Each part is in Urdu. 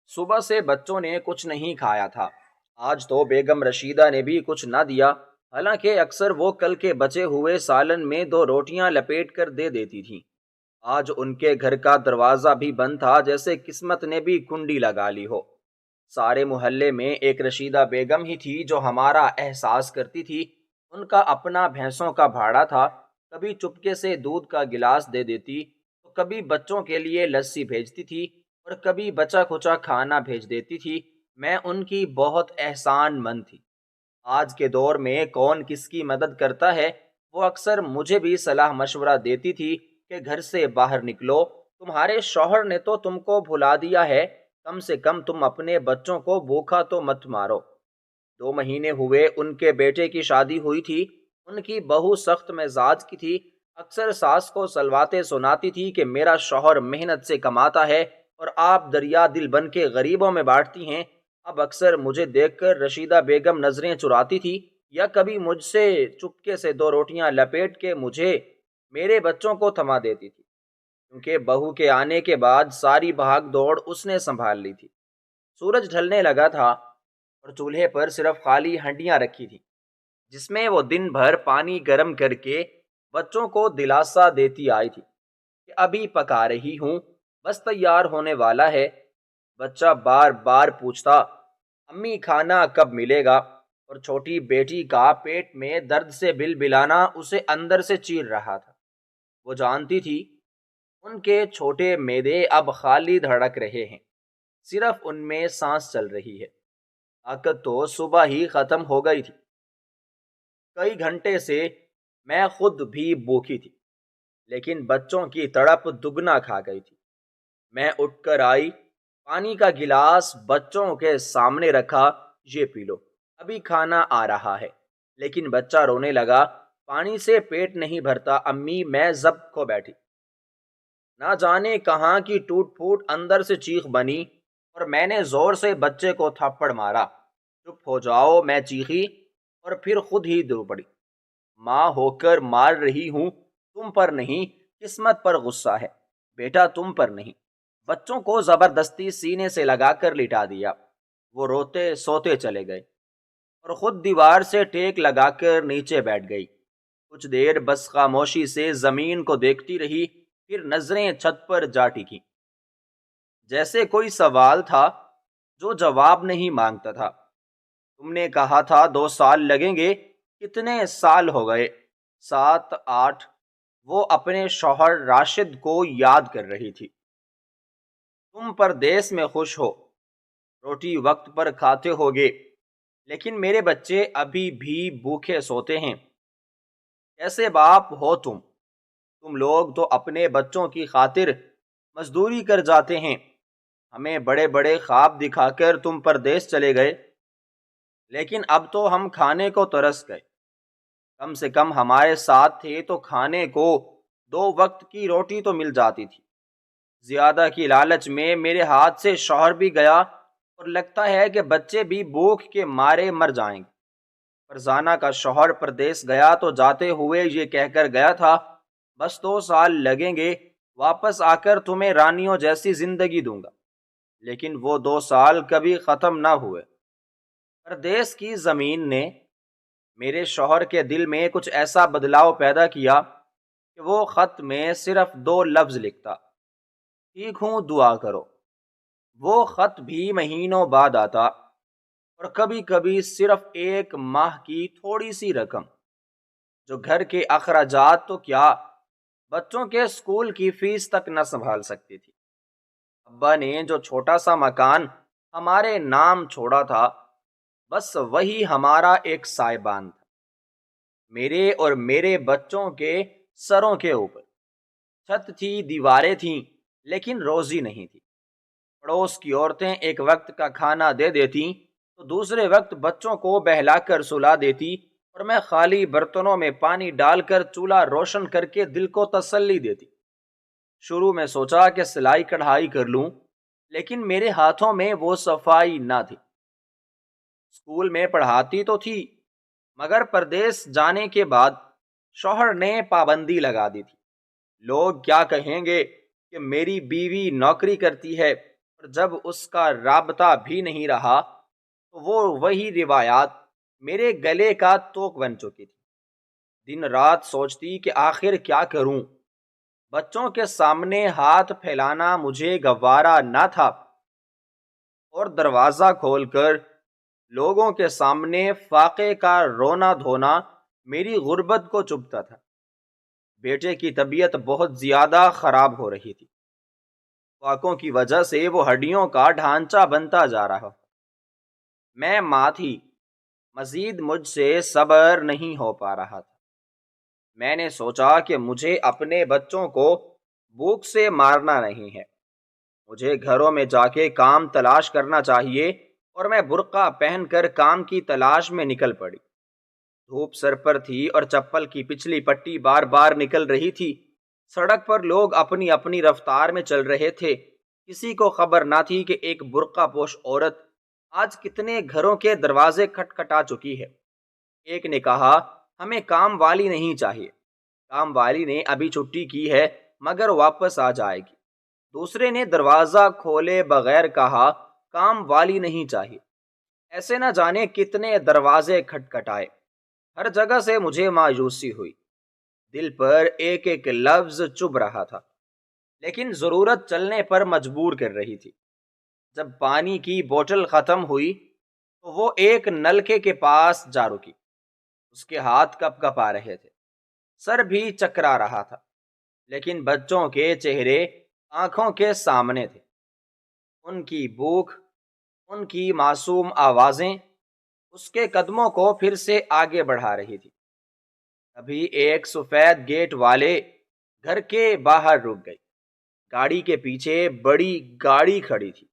صبح سے بچوں نے کچھ نہیں کھایا تھا۔ آج تو بیگم رشیدہ نے بھی کچھ نہ دیا، حالانکہ اکثر وہ کل کے بچے ہوئے سالن میں دو روٹیاں لپیٹ کر دے دیتی تھیں۔ آج ان کے گھر کا دروازہ بھی بند تھا، جیسے قسمت نے بھی کنڈی لگا لی ہو۔ سارے محلے میں ایک رشیدہ بیگم ہی تھی جو ہمارا احساس کرتی تھی۔ ان کا اپنا بھینسوں کا بھاڑا تھا، کبھی چپکے سے دودھ کا گلاس دے دیتی تو کبھی بچوں کے لیے لسی بھیجتی تھی اور کبھی بچا کھچا کھانا بھیج دیتی تھی۔ میں ان کی بہت احسان مند تھی۔ آج کے دور میں کون کس کی مدد کرتا ہے؟ وہ اکثر مجھے بھی صلاح مشورہ دیتی تھی کہ گھر سے باہر نکلو، تمہارے شوہر نے تو تم کو بھلا دیا ہے، کم سے کم تم اپنے بچوں کو بھوکا تو مت مارو۔ 2 مہینے ہوئے ان کے بیٹے کی شادی ہوئی تھی۔ ان کی بہو سخت مزاج کی تھی، اکثر ساس کو سلواتیں سناتی تھی کہ میرا شوہر محنت سے کماتا ہے اور آپ دریا دل بن کے غریبوں میں بانٹتی ہیں۔ اب اکثر مجھے دیکھ کر رشیدہ بیگم نظریں چراتی تھی، یا کبھی مجھ سے چپکے سے دو روٹیاں لپیٹ کے مجھے میرے بچوں کو تھما دیتی تھی، کیونکہ بہو کے آنے کے بعد ساری بھاگ دوڑ اس نے سنبھال لی تھی۔ سورج ڈھلنے لگا تھا اور چولہے پر صرف خالی ہنڈیاں رکھی تھیں، جس میں وہ دن بھر پانی گرم کر کے بچوں کو دلاسا دیتی آئی تھی کہ ابھی پکا رہی ہوں، بس تیار ہونے والا ہے۔ بچہ بار بار پوچھتا، امی کھانا کب ملے گا؟ اور چھوٹی بیٹی کا پیٹ میں درد سے بل بلانا اسے اندر سے چیر رہا تھا۔ وہ جانتی تھی ان کے چھوٹے معدے اب خالی دھڑک رہے ہیں، صرف ان میں سانس چل رہی ہے۔ طاقت تو صبح ہی ختم ہو گئی تھی۔ کئی گھنٹے سے میں خود بھی بھوکی تھی، لیکن بچوں کی تڑپ دگنا کھا گئی تھی۔ میں اٹھ کر آئی، پانی کا گلاس بچوں کے سامنے رکھا، یہ پی لو، ابھی کھانا آ رہا ہے۔ لیکن بچہ رونے لگا، پانی سے پیٹ نہیں بھرتا امی، میں ضبط کھو بیٹھی۔ نہ جانے کہاں کی ٹوٹ پھوٹ اندر سے چیخ بنی اور میں نے زور سے بچے کو تھپڑ مارا۔ چپ ہو جاؤ، میں چیخی اور پھر خود ہی رو پڑی۔ ماں ہو کر مار رہی ہوں، تم پر نہیں، قسمت پر غصہ ہے، بیٹا تم پر نہیں۔ بچوں کو زبردستی سینے سے لگا کر لٹا دیا۔ وہ روتے سوتے چلے گئے اور خود دیوار سے ٹیک لگا کر نیچے بیٹھ گئی۔ کچھ دیر بس خاموشی سے زمین کو دیکھتی رہی، پھر نظریں چھت پر جا ٹکی، جیسے کوئی سوال تھا جو جواب نہیں مانگتا تھا۔ تم نے کہا تھا 2 سال لگیں گے، کتنے سال ہو گئے؟ 7 8۔ وہ اپنے شوہر راشد کو یاد کر رہی تھی۔ تم پردیس میں خوش ہو، روٹی وقت پر کھاتے ہوگے، لیکن میرے بچے ابھی بھی بھوکے سوتے ہیں۔ کیسے باپ ہو تم؟ تم لوگ تو اپنے بچوں کی خاطر مزدوری کر جاتے ہیں، ہمیں بڑے بڑے خواب دکھا کر تم پردیس چلے گئے، لیکن اب تو ہم کھانے کو ترس گئے۔ کم سے کم ہمارے ساتھ تھے تو کھانے کو 2 وقت کی روٹی تو مل جاتی تھی۔ زیادہ کی لالچ میں میرے ہاتھ سے شوہر بھی گیا اور لگتا ہے کہ بچے بھی بھوک کے مارے مر جائیں گے۔ فرزانہ کا شوہر پردیس گیا تو جاتے ہوئے یہ کہہ کر گیا تھا، بس 2 سال لگیں گے، واپس آ کر تمہیں رانیوں جیسی زندگی دوں گا۔ لیکن وہ 2 سال کبھی ختم نہ ہوئے۔ پردیس کی زمین نے میرے شوہر کے دل میں کچھ ایسا بدلاؤ پیدا کیا کہ وہ خط میں صرف 2 لفظ لکھتا، ٹھیک ہوں، دعا کرو۔ وہ خط بھی مہینوں بعد آتا، اور کبھی کبھی صرف 1 ماہ کی تھوڑی سی رقم، جو گھر کے اخراجات تو کیا، بچوں کے اسکول کی فیس تک نہ سنبھال سکتی تھی۔ ابا نے جو چھوٹا سا مکان ہمارے نام چھوڑا تھا، بس وہی ہمارا ایک سائبان تھا، میرے اور میرے بچوں کے سروں کے اوپر۔ چھت تھی، دیواریں تھیں، لیکن روزی نہیں تھی۔ پڑوس کی عورتیں ایک وقت کا کھانا دے دیتی تو دوسرے وقت بچوں کو بہلا کر سلا دیتی، اور میں خالی برتنوں میں پانی ڈال کر چولہا روشن کر کے دل کو تسلی دیتی۔ شروع میں سوچا کہ سلائی کڑھائی کر لوں، لیکن میرے ہاتھوں میں وہ صفائی نہ تھی۔ اسکول میں پڑھاتی تو تھی، مگر پردیس جانے کے بعد شوہر نے پابندی لگا دی تھی۔ لوگ کیا کہیں گے کہ میری بیوی نوکری کرتی ہے اور جب اس کا رابطہ بھی نہیں رہا تو وہ وہی روایات میرے گلے کا توق بن چکی تھی۔ دن رات سوچتی کہ آخر کیا کروں۔ بچوں کے سامنے ہاتھ پھیلانا مجھے گوارا نہ تھا، اور دروازہ کھول کر لوگوں کے سامنے فاقے کا رونا دھونا میری غربت کو چبھتا تھا۔ بیٹے کی طبیعت بہت زیادہ خراب ہو رہی تھی۔ فاقوں کی وجہ سے وہ ہڈیوں کا ڈھانچہ بنتا جا رہا۔ میں ماں تھی، مزید مجھ سے صبر نہیں ہو پا رہا تھا۔ میں نے سوچا کہ مجھے اپنے بچوں کو بھوک سے مارنا نہیں ہے، مجھے گھروں میں جا کے کام تلاش کرنا چاہیے، اور میں برقع پہن کر کام کی تلاش میں نکل پڑی۔ دھوپ سر پر تھی اور چپل کی پچھلی پٹی بار بار نکل رہی تھی۔ سڑک پر لوگ اپنی اپنی رفتار میں چل رہے تھے۔ کسی کو خبر نہ تھی کہ ایک برقع پوش عورت آج کتنے گھروں کے دروازے کھٹکھٹا چکی ہے۔ ایک نے کہا، ہمیں کام والی نہیں چاہیے، کام والی نے ابھی چھٹی کی ہے مگر واپس آ جائے گی۔ دوسرے نے دروازہ کھولے بغیر کہا، کام والی نہیں چاہیے۔ ایسے نہ جانے کتنے دروازے کھٹکھٹائے۔ ہر جگہ سے مجھے مایوسی ہوئی، دل پر ایک ایک لفظ چبھ رہا تھا، لیکن ضرورت چلنے پر مجبور کر رہی تھی۔ جب پانی کی بوتل ختم ہوئی تو وہ ایک نلکے کے پاس جا رکی۔ اس کے ہاتھ کپ کپ آ رہے تھے، سر بھی چکرا رہا تھا، لیکن بچوں کے چہرے آنکھوں کے سامنے تھے۔ ان کی بھوک، ان کی معصوم آوازیں اس کے قدموں کو پھر سے آگے بڑھا رہی تھی۔ ابھی ایک سفید گیٹ والے گھر کے باہر رک گئی۔ گاڑی کے پیچھے بڑی گاڑی کھڑی تھی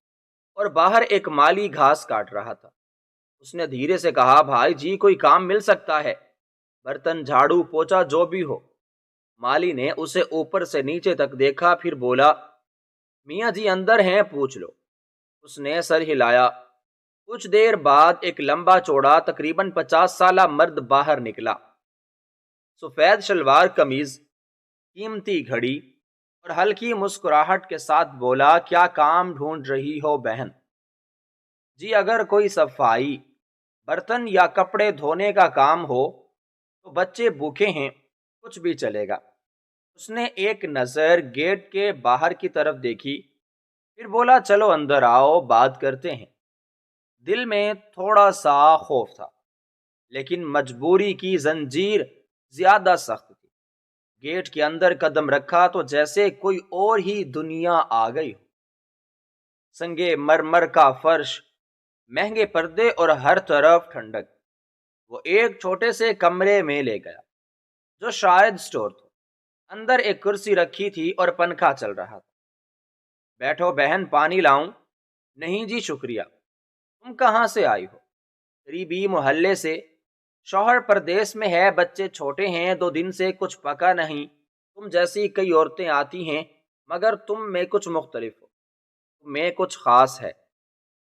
اور باہر ایک مالی گھاس کاٹ رہا تھا۔ اس نے دھیرے سے کہا، بھائی جی کوئی کام مل سکتا ہے، برتن جھاڑو پوچھا جو بھی ہو۔ مالی نے اسے اوپر سے نیچے تک دیکھا، پھر بولا، میاں جی اندر ہیں، پوچھ لو۔ اس نے سر ہلایا۔ کچھ دیر بعد ایک لمبا چوڑا تقریباً 50 سالہ مرد باہر نکلا۔ سفید شلوار قمیض، قیمتی گھڑی اور ہلکی مسکراہٹ کے ساتھ بولا، کیا کام ڈھونڈ رہی ہو بہن؟ جی اگر کوئی صفائی، برتن یا کپڑے دھونے کا کام ہو تو بچے بھوکے ہیں، کچھ بھی چلے گا۔ اس نے ایک نظر گیٹ کے باہر کی طرف دیکھی، پھر بولا، چلو اندر آؤ، بات کرتے ہیں۔ دل میں تھوڑا سا خوف تھا، لیکن مجبوری کی زنجیر زیادہ سخت تھی۔ گیٹ کے اندر قدم رکھا تو جیسے کوئی اور ہی دنیا آ گئی ہو۔ سنگے مرمر کا فرش، مہنگے پردے اور ہر طرف ٹھنڈک۔ وہ ایک چھوٹے سے کمرے میں لے گیا جو شاید سٹور تھا۔ اندر ایک کرسی رکھی تھی اور پنکھا چل رہا تھا۔ بیٹھو بہن، پانی لاؤں؟ نہیں جی شکریہ۔ تم کہاں سے آئی ہو؟ قریبی محلے سے۔ شوہر پردیس میں ہے، بچے چھوٹے ہیں، 2 دن سے کچھ پکا نہیں۔ تم جیسی کئی عورتیں آتی ہیں مگر تم میں کچھ مختلف ہو، تم میں کچھ خاص ہے۔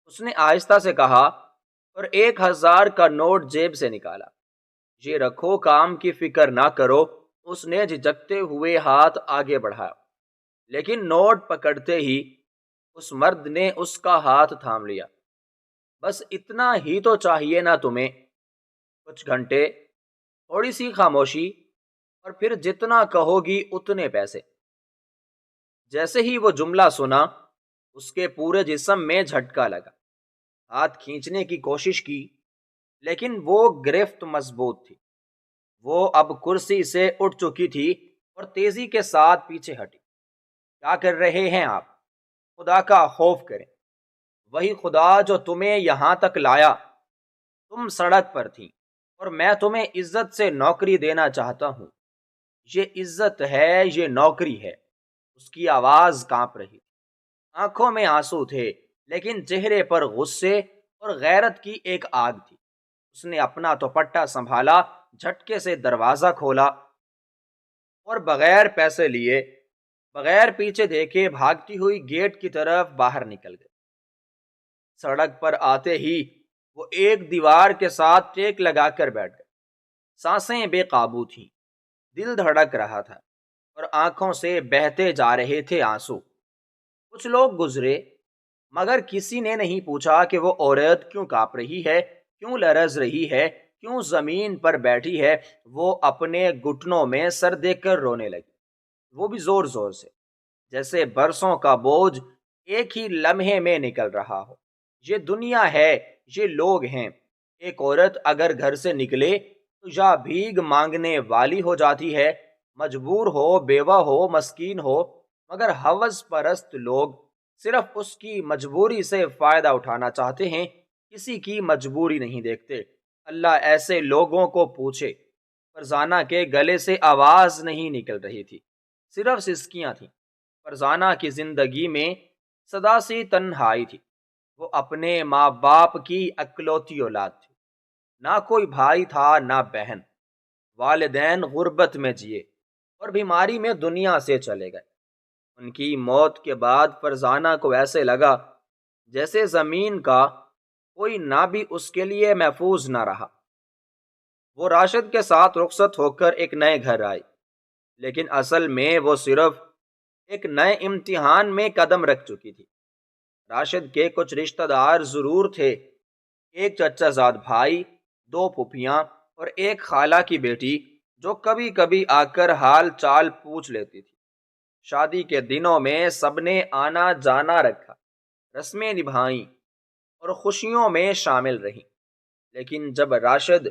اس نے آہستہ سے کہا اور 1000 کا نوٹ جیب سے نکالا۔ یہ رکھو، کام کی فکر نہ کرو۔ اس نے جھجکتے ہوئے ہاتھ آگے بڑھایا، لیکن نوٹ پکڑتے ہی اس مرد نے اس کا ہاتھ تھام لیا۔ بس اتنا ہی تو چاہیے نا تمہیں؟ کچھ گھنٹے، تھوڑی سی خاموشی، اور پھر جتنا کہو گی اتنے پیسے۔ جیسے ہی وہ جملہ سنا، اس کے پورے جسم میں جھٹکا لگا۔ ہاتھ کھینچنے کی کوشش کی، لیکن وہ گرفت مضبوط تھی۔ وہ اب کرسی سے اٹھ چکی تھی اور تیزی کے ساتھ پیچھے ہٹی۔ کیا کر رہے ہیں آپ؟ خدا کا خوف کریں، وہی خدا جو تمہیں یہاں تک لایا۔ تم سڑک پر تھی اور میں تمہیں عزت سے نوکری دینا چاہتا ہوں۔ یہ عزت ہے، یہ نوکری ہے۔ اس کی آواز کانپ رہی تھی، آنکھوں میں آنسو تھے، لیکن چہرے پر غصے اور غیرت کی ایک آگ تھی۔ اس نے اپنا دوپٹہ سنبھالا، جھٹکے سے دروازہ کھولا اور بغیر پیسے لیے، بغیر پیچھے دیکھے بھاگتی ہوئی گیٹ کی طرف باہر نکل گئی۔ سڑک پر آتے ہی وہ ایک دیوار کے ساتھ ٹیک لگا کر بیٹھ گئے۔ سانسیں بے قابو تھیں، دل دھڑک رہا تھا اور آنکھوں سے بہتے جا رہے تھے آنسو۔ کچھ لوگ گزرے، مگر کسی نے نہیں پوچھا کہ وہ عورت کیوں کانپ رہی ہے، کیوں لرز رہی ہے، کیوں زمین پر بیٹھی ہے۔ وہ اپنے گھٹنوں میں سر دے کر رونے لگی، وہ بھی زور زور سے، جیسے برسوں کا بوجھ ایک ہی لمحے میں نکل رہا ہو۔ یہ دنیا ہے، یہ لوگ ہیں۔ ایک عورت اگر گھر سے نکلے تو یا بھیگ مانگنے والی ہو جاتی ہے، مجبور ہو، بیوہ ہو، مسکین ہو، مگر ہوس پرست لوگ صرف اس کی مجبوری سے فائدہ اٹھانا چاہتے ہیں، کسی کی مجبوری نہیں دیکھتے۔ اللہ ایسے لوگوں کو پوچھے۔ فرزانہ کے گلے سے آواز نہیں نکل رہی تھی، صرف سسکیاں تھیں۔ فرزانہ کی زندگی میں سدا سی تنہائی تھی۔ وہ اپنے ماں باپ کی اکلوتی اولاد تھی، نہ کوئی بھائی تھا نہ بہن۔ والدین غربت میں جیے اور بیماری میں دنیا سے چلے گئے۔ ان کی موت کے بعد فرزانہ کو ایسے لگا جیسے زمین کا کوئی نہ بھی اس کے لیے محفوظ نہ رہا۔ وہ راشد کے ساتھ رخصت ہو کر ایک نئے گھر آئی، لیکن اصل میں وہ صرف ایک نئے امتحان میں قدم رکھ چکی تھی۔ راشد کے کچھ رشتہ دار ضرور تھے، ایک چچا زاد بھائی، دو پھوپھیاں اور ایک خالہ کی بیٹی جو کبھی کبھی آ کر حال چال پوچھ لیتی تھی۔ شادی کے دنوں میں سب نے آنا جانا رکھا، رسمیں نبھائیں اور خوشیوں میں شامل رہیں۔ لیکن جب راشد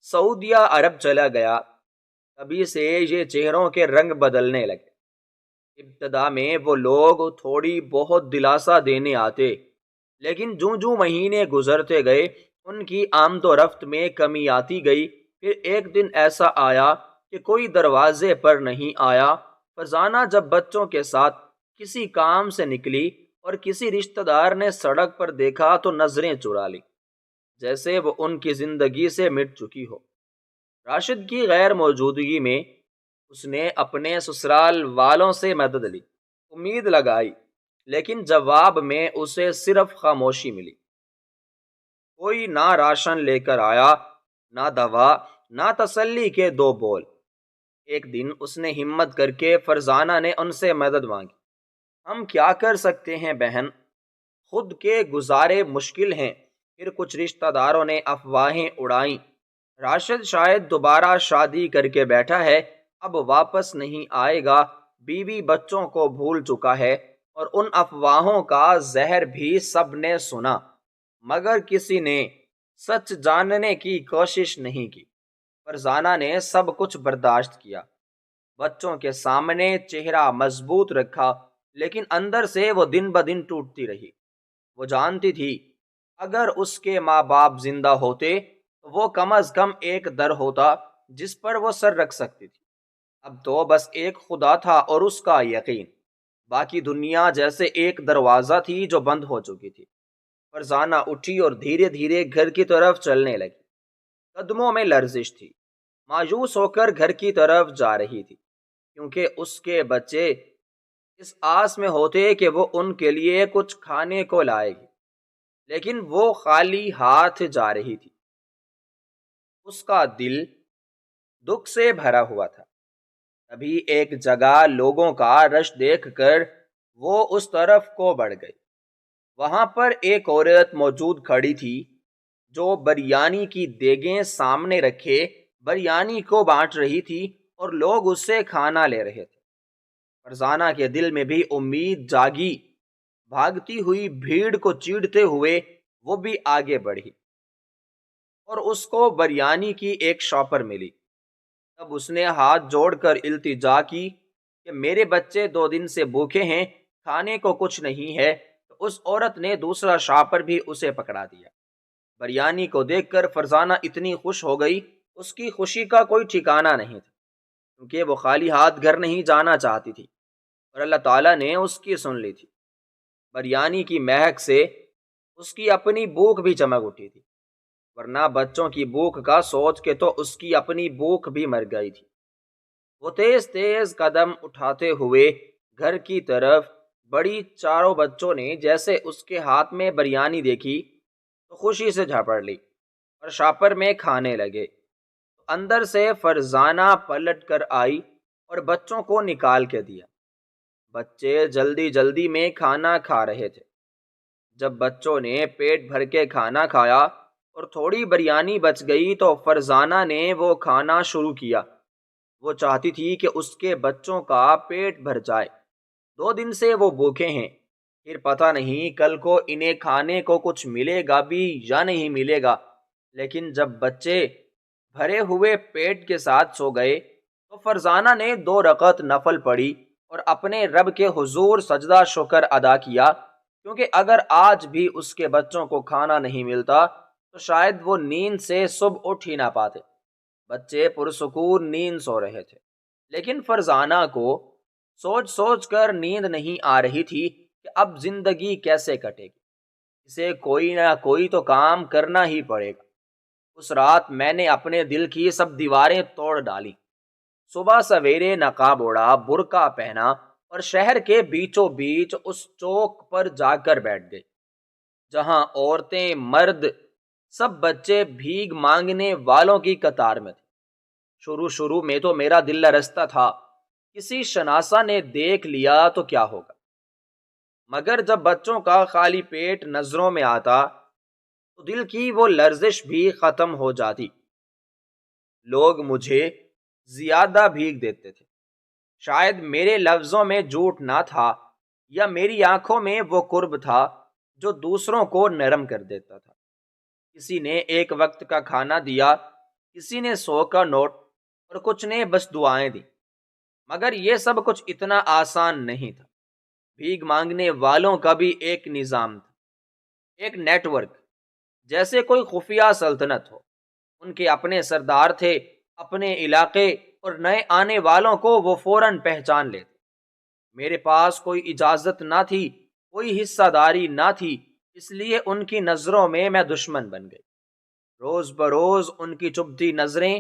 سعودیہ عرب چلا گیا، تبھی سے یہ چہروں کے رنگ بدلنے لگے۔ ابتدا میں وہ لوگ تھوڑی بہت دلاسا دینے آتے، لیکن جوں جوں مہینے گزرتے گئے ان کی آمد و رفت میں کمی آتی گئی۔ پھر ایک دن ایسا آیا کہ کوئی دروازے پر نہیں آیا۔ فرزانہ جب بچوں کے ساتھ کسی کام سے نکلی اور کسی رشتہ دار نے سڑک پر دیکھا تو نظریں چرا لی، جیسے وہ ان کی زندگی سے مٹ چکی ہو۔ راشد کی غیر موجودگی میں اس نے اپنے سسرال والوں سے مدد لی، امید لگائی، لیکن جواب میں اسے صرف خاموشی ملی۔ کوئی نہ راشن لے کر آیا، نہ دوا، نہ تسلی کے دو بول۔ ایک دن اس نے ہمت کر کے فرزانہ نے ان سے مدد مانگی۔ ہم کیا کر سکتے ہیں بہن، خود کے گزارے مشکل ہیں۔ پھر کچھ رشتہ داروں نے افواہیں اڑائیں، راشد شاید دوبارہ شادی کر کے بیٹھا ہے، اب واپس نہیں آئے گا، بیوی بچوں کو بھول چکا ہے۔ اور ان افواہوں کا زہر بھی سب نے سنا، مگر کسی نے سچ جاننے کی کوشش نہیں کی۔ فرزانہ نے سب کچھ برداشت کیا، بچوں کے سامنے چہرہ مضبوط رکھا، لیکن اندر سے وہ دن بدن ٹوٹتی رہی۔ وہ جانتی تھی اگر اس کے ماں باپ زندہ ہوتے تو وہ کم از کم ایک در ہوتا جس پر وہ سر رکھ سکتی تھی۔ اب تو بس ایک خدا تھا اور اس کا یقین، باقی دنیا جیسے ایک دروازہ تھی جو بند ہو چکی تھی۔ فرزانہ اٹھی اور دھیرے دھیرے گھر کی طرف چلنے لگی، قدموں میں لرزش تھی، مایوس ہو کر گھر کی طرف جا رہی تھی، کیونکہ اس کے بچے اس آس میں ہوتے کہ وہ ان کے لیے کچھ کھانے کو لائے گی، لیکن وہ خالی ہاتھ جا رہی تھی۔ اس کا دل دکھ سے بھرا ہوا تھا۔ تبھی ایک جگہ لوگوں کا رش دیکھ کر وہ اس طرف کو بڑھ گئی۔ وہاں پر ایک عورت موجود کھڑی تھی جو بریانی کی دیگیں سامنے رکھے بریانی کو بانٹ رہی تھی اور لوگ اس سے کھانا لے رہے تھے۔ فرزانہ کے دل میں بھی امید جاگی، بھاگتی ہوئی بھیڑ کو چیڑتے ہوئے وہ بھی آگے بڑھی اور اس کو بریانی کی ایک شاپر ملی۔ تب اس نے ہاتھ جوڑ کر التجا کی کہ میرے بچے 2 دن سے بھوکے ہیں، کھانے کو کچھ نہیں ہے۔ تو اس عورت نے دوسرا شاپر بھی اسے پکڑا دیا۔ بریانی کو دیکھ کر فرزانہ اتنی خوش ہو گئی، اس کی خوشی کا کوئی ٹھکانہ نہیں تھا، کیونکہ وہ خالی ہاتھ گھر نہیں جانا چاہتی تھی اور اللہ تعالیٰ نے اس کی سن لی تھی۔ بریانی کی مہک سے اس کی اپنی بھوک بھی چمک اٹھی تھی، ورنہ بچوں کی بھوک کا سوچ کے تو اس کی اپنی بھوک بھی مر گئی تھی۔ وہ تیز تیز قدم اٹھاتے ہوئے گھر کی طرف بڑی۔ چاروں بچوں نے جیسے اس کے ہاتھ میں بریانی دیکھی تو خوشی سے جھپڑ لی اور شاپر میں کھانے لگے۔ اندر سے فرزانہ پلٹ کر آئی اور بچوں کو نکال کے دیا۔ بچے جلدی جلدی میں کھانا کھا رہے تھے۔ جب بچوں نے پیٹ بھر کے کھانا کھایا اور تھوڑی بریانی بچ گئی تو فرزانہ نے وہ کھانا شروع کیا۔ وہ چاہتی تھی کہ اس کے بچوں کا پیٹ بھر جائے۔ 2 دن سے وہ بھوکے ہیں، پھر پتہ نہیں کل کو انہیں کھانے کو کچھ ملے گا بھی یا نہیں ملے گا۔ لیکن جب بچے بھرے ہوئے پیٹ کے ساتھ سو گئے تو فرزانہ نے 2 رکعت نفل پڑھی اور اپنے رب کے حضور سجدہ شکر ادا کیا، کیونکہ اگر آج بھی اس کے بچوں کو کھانا نہیں ملتا تو شاید وہ نیند سے صبح اٹھ ہی نہ پاتے۔ بچے پرسکون نیند سو رہے تھے، لیکن فرزانہ کو سوچ سوچ کر نیند نہیں آ رہی تھی کہ اب زندگی کیسے کٹے گی۔ اسے کوئی نہ کوئی تو کام کرنا ہی پڑے گا۔ اس رات میں نے اپنے دل کی سب دیواریں توڑ ڈالی۔ صبح سویرے نقاب اوڑھا، برقع پہنا اور شہر کے بیچوں بیچ اس چوک پر جا کر بیٹھ گئی جہاں عورتیں، مرد، سب بچے بھیگ مانگنے والوں کی قطار میں تھے۔ شروع میں تو میرا دل لرزتا تھا، کسی شناسا نے دیکھ لیا تو کیا ہوگا، مگر جب بچوں کا خالی پیٹ نظروں میں آتا تو دل کی وہ لرزش بھی ختم ہو جاتی۔ لوگ مجھے زیادہ بھیگ دیتے تھے۔ شاید میرے لفظوں میں جھوٹ نہ تھا یا میری آنکھوں میں وہ قرب تھا جو دوسروں کو نرم کر دیتا تھا۔ کسی نے 1 وقت کا کھانا دیا، کسی نے 100 کا نوٹ اور کچھ نے بس دعائیں دی، مگر یہ سب کچھ اتنا آسان نہیں تھا۔ بھیک مانگنے والوں کا بھی ایک نظام تھا، ایک نیٹ ورک، جیسے کوئی خفیہ سلطنت ہو۔ ان کے اپنے سردار تھے، اپنے علاقے، اور نئے آنے والوں کو وہ فوراً پہچان لیتے۔ میرے پاس کوئی اجازت نہ تھی، کوئی حصہ داری نہ تھی، اس لیے ان کی نظروں میں دشمن بن گئی۔ روز بروز ان کی چبھتی نظریں،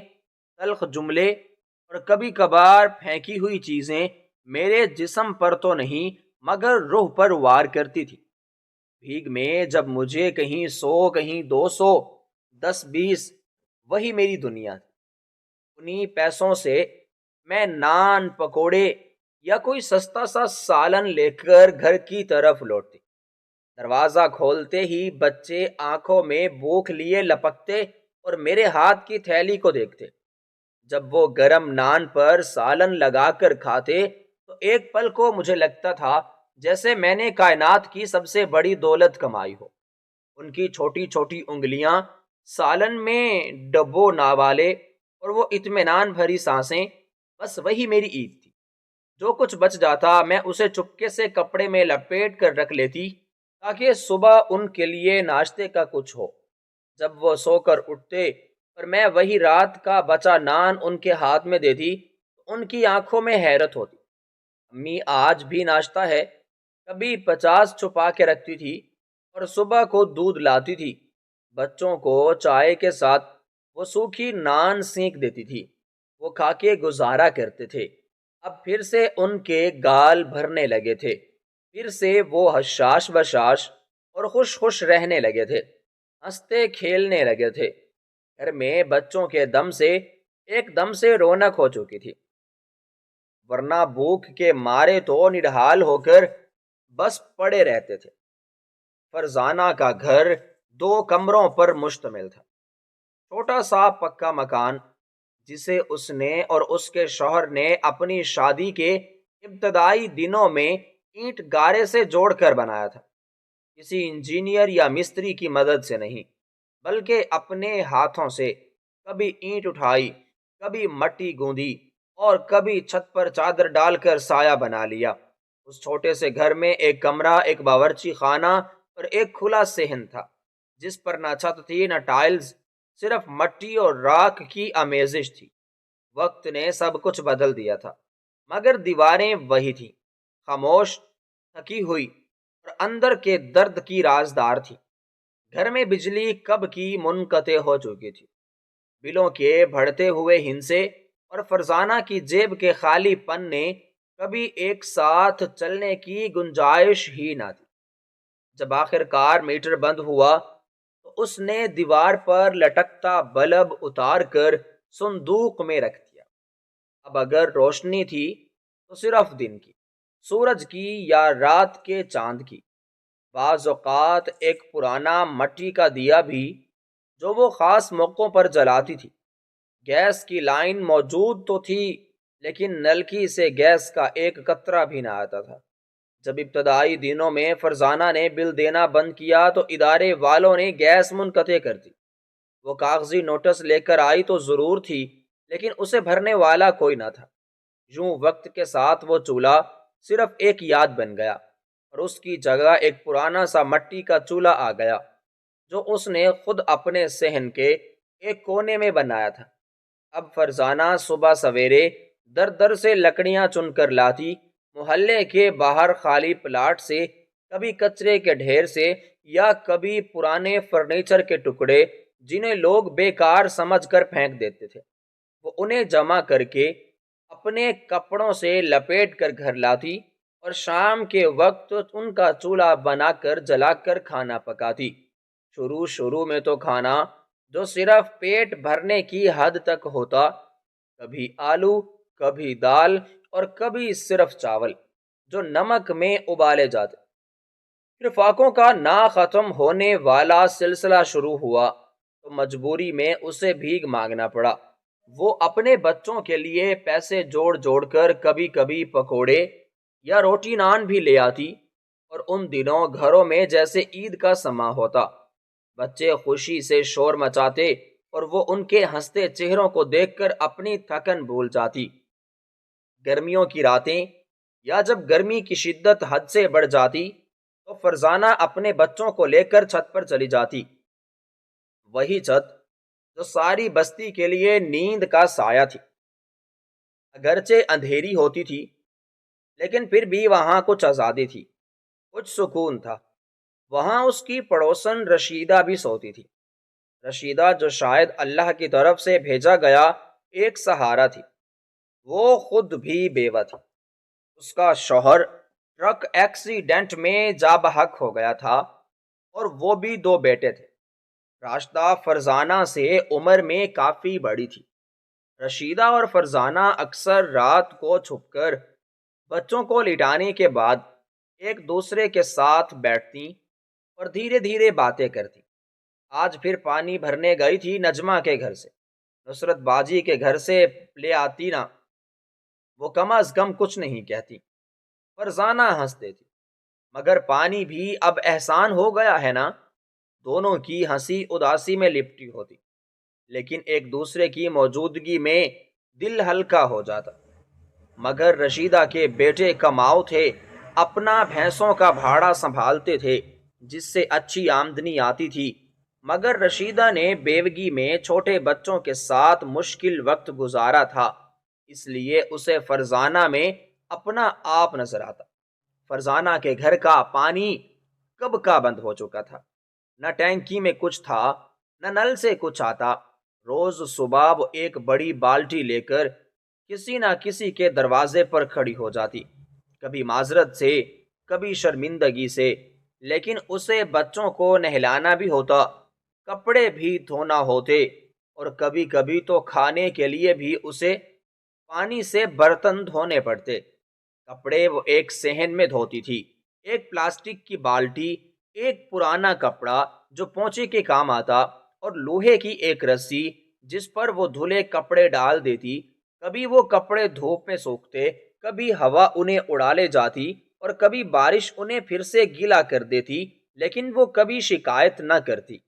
تلخ جملے اور کبھی کبھار پھینکی ہوئی چیزیں میرے جسم پر تو نہیں مگر روح پر وار کرتی تھی۔ بھیگ میں جب مجھے کہیں 100 کہیں 200 10 20 وہی میری دنیا تھی۔ انہی پیسوں سے میں نان، پکوڑے یا کوئی سستا سا سالن لے کر گھر کی طرف لوٹتی۔ دروازہ کھولتے ہی بچے آنکھوں میں بھوک لیے لپکتے اور میرے ہاتھ کی تھیلی کو دیکھتے۔ جب وہ گرم نان پر سالن لگا کر کھاتے تو ایک پل کو مجھے لگتا تھا جیسے میں نے کائنات کی سب سے بڑی دولت کمائی ہو۔ ان کی چھوٹی چھوٹی انگلیاں سالن میں ڈبو نوالے اور وہ اطمینان بھری سانسیں، بس وہی میری عید تھی۔ جو کچھ بچ جاتا میں اسے چپکے سے کپڑے میں لپیٹ کر رکھ لیتی تاکہ صبح ان کے لیے ناشتے کا کچھ ہو۔ جب وہ سو کر اٹھتے اور میں وہی رات کا بچا نان ان کے ہاتھ میں دیتی تو ان کی آنکھوں میں حیرت ہوتی۔ امی آج بھی ناشتہ ہے؟ کبھی 50 چھپا کے رکھتی تھی اور صبح کو دودھ لاتی تھی۔ بچوں کو چائے کے ساتھ وہ سوکھی نان سینک دیتی تھی، وہ کھا کے گزارا کرتے تھے۔ اب پھر سے ان کے گال بھرنے لگے تھے، پھر سے وہ حشاش بشاش اور خوش خوش رہنے لگے تھے، ہنستے کھیلنے لگے تھے۔ گھر میں بچوں کے دم سے ایک دم سے رونق ہو چکی تھی، ورنہ بھوک کے مارے تو نڈھال ہو کر بس پڑے رہتے تھے۔ فرزانہ کا گھر 2 کمروں پر مشتمل تھا۔ چھوٹا سا پکا مکان جسے اس نے اور اس کے شوہر نے اپنی شادی کے ابتدائی دنوں میں اینٹ گارے سے جوڑ کر بنایا تھا، کسی انجینئر یا مستری کی مدد سے نہیں، بلکہ اپنے ہاتھوں سے۔ کبھی اینٹ اٹھائی، کبھی مٹی گوندی اور کبھی چھت پر چادر ڈال کر سایہ بنا لیا۔ اس چھوٹے سے گھر میں ایک کمرہ، ایک باورچی خانہ اور ایک کھلا صحن تھا، جس پر نہ چھت تھی نہ ٹائلز، صرف مٹی اور راکھ کی آمیزش تھی۔ وقت نے سب کچھ بدل دیا تھا، مگر دیواریں وہی تھیں، خاموش، تھکی ہوئی اور اندر کے درد کی رازدار تھی۔ گھر میں بجلی کب کی منقطع ہو چکی تھی۔ بلوں کے بڑھتے ہوئے ہنسے اور فرزانہ کی جیب کے خالی پن نے کبھی ایک ساتھ چلنے کی گنجائش ہی نہ تھی۔ جب آخر کار میٹر بند ہوا تو اس نے دیوار پر لٹکتا بلب اتار کر صندوق میں رکھ دیا۔ اب اگر روشنی تھی تو صرف دن کی، سورج کی یا رات کے چاند کی۔ بعض اوقات ایک پرانا مٹی کا دیا بھی جو وہ خاص موقعوں پر جلاتی تھی۔ گیس کی لائن موجود تو تھی، لیکن نلکی سے گیس کا ایک قطرہ بھی نہ آتا تھا۔ جب ابتدائی دنوں میں فرزانہ نے بل دینا بند کیا تو ادارے والوں نے گیس منقطع کر دی۔ وہ کاغذی نوٹس لے کر آئی تو ضرور تھی، لیکن اسے بھرنے والا کوئی نہ تھا۔ یوں وقت کے ساتھ وہ چولہا صرف ایک یاد بن گیا، اور اس کی جگہ ایک پرانا سا مٹی کا چولہا آ گیا جو اس نے خود اپنے صحن کے ایک کونے میں بنایا تھا۔ اب فرزانہ صبح سویرے در در سے لکڑیاں چن کر لاتی، محلے کے باہر خالی پلاٹ سے، کبھی کچرے کے ڈھیر سے، یا کبھی پرانے فرنیچر کے ٹکڑے جنہیں لوگ بیکار سمجھ کر پھینک دیتے تھے۔ وہ انہیں جمع کر کے اپنے کپڑوں سے لپیٹ کر گھر لاتی اور شام کے وقت ان کا چولہا بنا کر جلا کر کھانا پکاتی۔ شروع میں تو کھانا جو صرف پیٹ بھرنے کی حد تک ہوتا، کبھی آلو، کبھی دال اور کبھی صرف چاول جو نمک میں ابالے جاتے۔ پھر فاقوں کا نہ ختم ہونے والا سلسلہ شروع ہوا تو مجبوری میں اسے بھیک مانگنا پڑا۔ وہ اپنے بچوں کے لیے پیسے جوڑ جوڑ کر کبھی کبھی پکوڑے یا روٹی نان بھی لے آتی، اور ان دنوں گھروں میں جیسے عید کا سماں ہوتا۔ بچے خوشی سے شور مچاتے اور وہ ان کے ہنستے چہروں کو دیکھ کر اپنی تھکن بھول جاتی۔ گرمیوں کی راتیں، یا جب گرمی کی شدت حد سے بڑھ جاتی تو فرزانہ اپنے بچوں کو لے کر چھت پر چلی جاتی۔ وہی چھت جو ساری بستی کے لیے نیند کا سایہ تھی۔ اگرچہ اندھیری ہوتی تھی، لیکن پھر بھی وہاں کچھ آزادی تھی، کچھ سکون تھا۔ وہاں اس کی پڑوسن رشیدہ بھی سوتی تھی۔ رشیدہ جو شاید اللہ کی طرف سے بھیجا گیا ایک سہارا تھی۔ وہ خود بھی بیوہ تھی۔ اس کا شوہر ٹرک ایکسیڈنٹ میں جاں بحق ہو گیا تھا، اور وہ بھی 2 بیٹے تھے۔ راشدہ فرزانہ سے عمر میں کافی بڑی تھی۔ رشیدہ اور فرزانہ اکثر رات کو چھپ کر بچوں کو لٹانے کے بعد ایک دوسرے کے ساتھ بیٹھتی اور دھیرے دھیرے باتیں کرتی۔ آج پھر پانی بھرنے گئی تھی نجمہ کے گھر سے، نصرت باجی کے گھر سے لے آتی نا، وہ کم از کم کچھ نہیں کہتی۔ فرزانہ ہنس دیتی، مگر پانی بھی اب احسان ہو گیا ہے نا۔ دونوں کی ہنسی اداسی میں لپٹی ہوتی، لیکن ایک دوسرے کی موجودگی میں دل ہلکا ہو جاتا۔ مگر رشیدہ کے بیٹے کماؤ تھے، اپنا بھینسوں کا بھاڑا سنبھالتے تھے جس سے اچھی آمدنی آتی تھی، مگر رشیدہ نے بیوگی میں چھوٹے بچوں کے ساتھ مشکل وقت گزارا تھا، اس لیے اسے فرزانہ میں اپنا آپ نظر آتا۔ فرزانہ کے گھر کا پانی کب کا بند ہو چکا تھا، نہ ٹینکی میں کچھ تھا، نہ نل سے کچھ آتا۔ روز صبح وہ ایک بڑی بالٹی لے کر کسی نہ کسی کے دروازے پر کھڑی ہو جاتی، کبھی معذرت سے، کبھی شرمندگی سے، لیکن اسے بچوں کو نہلانا بھی ہوتا، کپڑے بھی دھونا ہوتے، اور کبھی کبھی تو کھانے کے لیے بھی اسے پانی سے برتن دھونے پڑتے۔ کپڑے وہ ایک صحن میں دھوتی تھی، ایک پلاسٹک کی بالٹی، ایک پرانا کپڑا جو پونچے کے کام آتا، اور لوہے کی ایک رسی جس پر وہ دھلے کپڑے ڈال دیتی۔ کبھی وہ کپڑے دھوپ میں سوکھتے، کبھی ہوا انہیں اڑا لے جاتی، اور کبھی بارش انہیں پھر سے گیلا کر دیتی، لیکن وہ کبھی شکایت نہ کرتی،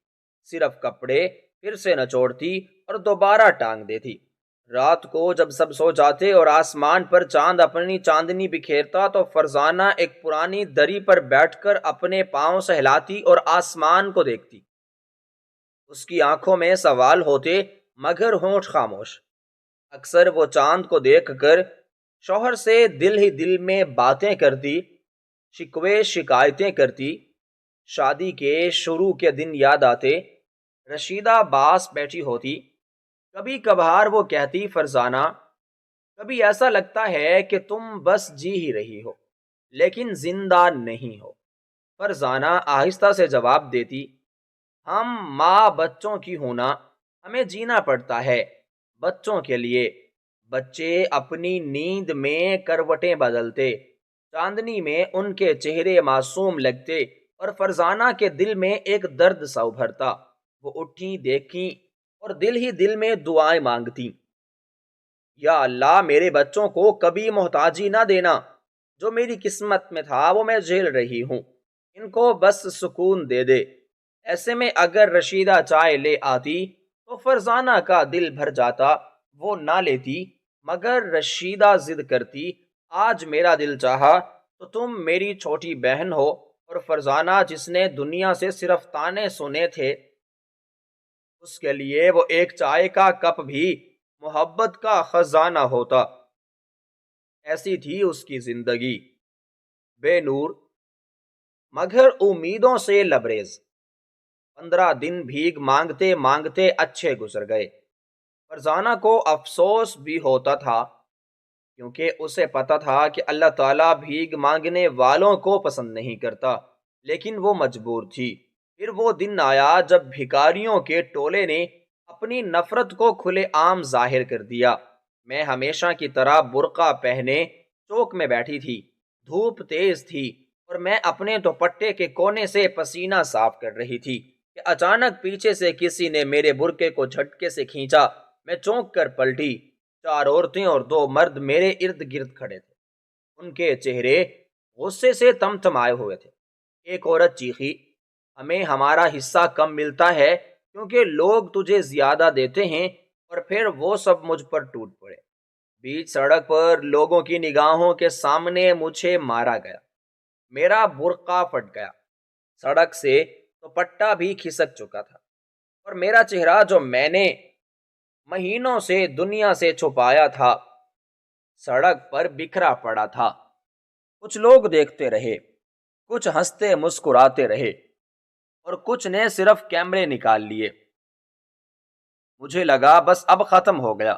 صرف کپڑے پھر سے نچوڑتی اور دوبارہ ٹانگ دیتی۔ رات کو جب سب سو جاتے اور آسمان پر چاند اپنی چاندنی بکھیرتا تو فرزانہ ایک پرانی دری پر بیٹھ کر اپنے پاؤں سہلاتی اور آسمان کو دیکھتی۔ اس کی آنکھوں میں سوال ہوتے، مگر ہونٹ خاموش۔ اکثر وہ چاند کو دیکھ کر شوہر سے دل ہی دل میں باتیں کرتی، شکوے شکایتیں کرتی۔ شادی کے شروع کے دن یاد آتے۔ رشیدہ باس بیٹھی ہوتی، کبھی کبھار وہ کہتی، فرزانہ، کبھی ایسا لگتا ہے کہ تم بس جی ہی رہی ہو لیکن زندہ نہیں ہو۔ فرزانہ آہستہ سے جواب دیتی، ہم ماں بچوں کی ہونا، ہمیں جینا پڑتا ہے بچوں کے لیے۔ بچے اپنی نیند میں کروٹیں بدلتے، چاندنی میں ان کے چہرے معصوم لگتے اور فرزانہ کے دل میں ایک درد سا ابھرتا۔ وہ اٹھی دیکھیں اور دل ہی دل میں دعائیں مانگتی، یا اللہ میرے بچوں کو کبھی محتاجی نہ دینا، جو میری قسمت میں تھا وہ میں جھیل رہی ہوں، ان کو بس سکون دے دے۔ ایسے میں اگر رشیدہ چائے لے آتی تو فرزانہ کا دل بھر جاتا، وہ نہ لیتی، مگر رشیدہ ضد کرتی، آج میرا دل چاہا تو تم میری چھوٹی بہن ہو، اور فرزانہ جس نے دنیا سے صرف تانے سنے تھے، اس کے لیے وہ ایک چائے کا کپ بھی محبت کا خزانہ ہوتا۔ ایسی تھی اس کی زندگی، بے نور مگر امیدوں سے لبریز۔ 15 دن بھیک مانگتے مانگتے اچھے گزر گئے۔ فرزانہ کو افسوس بھی ہوتا تھا، کیونکہ اسے پتا تھا کہ اللہ تعالیٰ بھیک مانگنے والوں کو پسند نہیں کرتا، لیکن وہ مجبور تھی۔ پھر وہ دن آیا جب بھکاریوں کے ٹولے نے اپنی نفرت کو کھلے عام ظاہر کر دیا۔ میں ہمیشہ کی طرح برقع پہنے چوک میں بیٹھی تھی، دھوپ تیز تھی اور میں اپنے دوپٹے کے کونے سے پسینہ صاف کر رہی تھی کہ اچانک پیچھے سے کسی نے میرے برقعے کو جھٹکے سے کھینچا۔ میں چونک کر پلٹی، 4 عورتیں اور 2 مرد میرے ارد گرد کھڑے تھے، ان کے چہرے غصے سے تمتمائے ہوئے تھے۔ ایک عورت چیخی، ہمیں ہمارا حصہ کم ملتا ہے کیونکہ لوگ تجھے زیادہ دیتے ہیں، اور پھر وہ سب مجھ پر ٹوٹ پڑے۔ بیچ سڑک پر لوگوں کی نگاہوں کے سامنے مجھے مارا گیا، میرا برقع پھٹ گیا، سڑک سے دوپٹہ بھی کھسک چکا تھا، اور میرا چہرہ جو میں نے مہینوں سے دنیا سے چھپایا تھا سڑک پر بکھرا پڑا تھا۔ کچھ لوگ دیکھتے رہے، کچھ ہنستے مسکراتے رہے، اور کچھ نے صرف کیمرے نکال لیے۔ مجھے لگا بس اب ختم ہو گیا،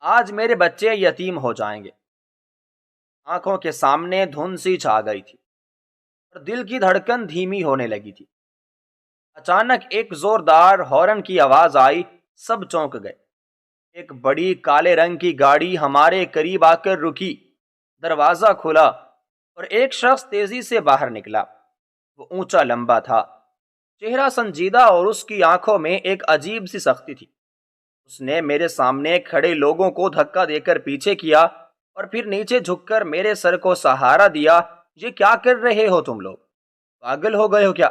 آج میرے بچے یتیم ہو جائیں گے۔ آنکھوں کے سامنے دھند سی چھا گئی تھی اور دل کی دھڑکن دھیمی ہونے لگی تھی۔ اچانک ایک زوردار ہارن کی آواز آئی، سب چونک گئے۔ ایک بڑی کالے رنگ کی گاڑی ہمارے قریب آ کر رکی، دروازہ کھلا اور ایک شخص تیزی سے باہر نکلا۔ وہ اونچا لمبا تھا، چہرہ سنجیدہ، اور اس کی آنکھوں میں ایک عجیب سی سختی تھی۔ اس نے میرے سامنے کھڑے لوگوں کو دھکا دے کر پیچھے کیا اور پھر نیچے جھک کر میرے سر کو سہارا دیا۔ یہ کیا کر رہے ہو تم لوگ؟ پاگل ہو گئے ہو کیا؟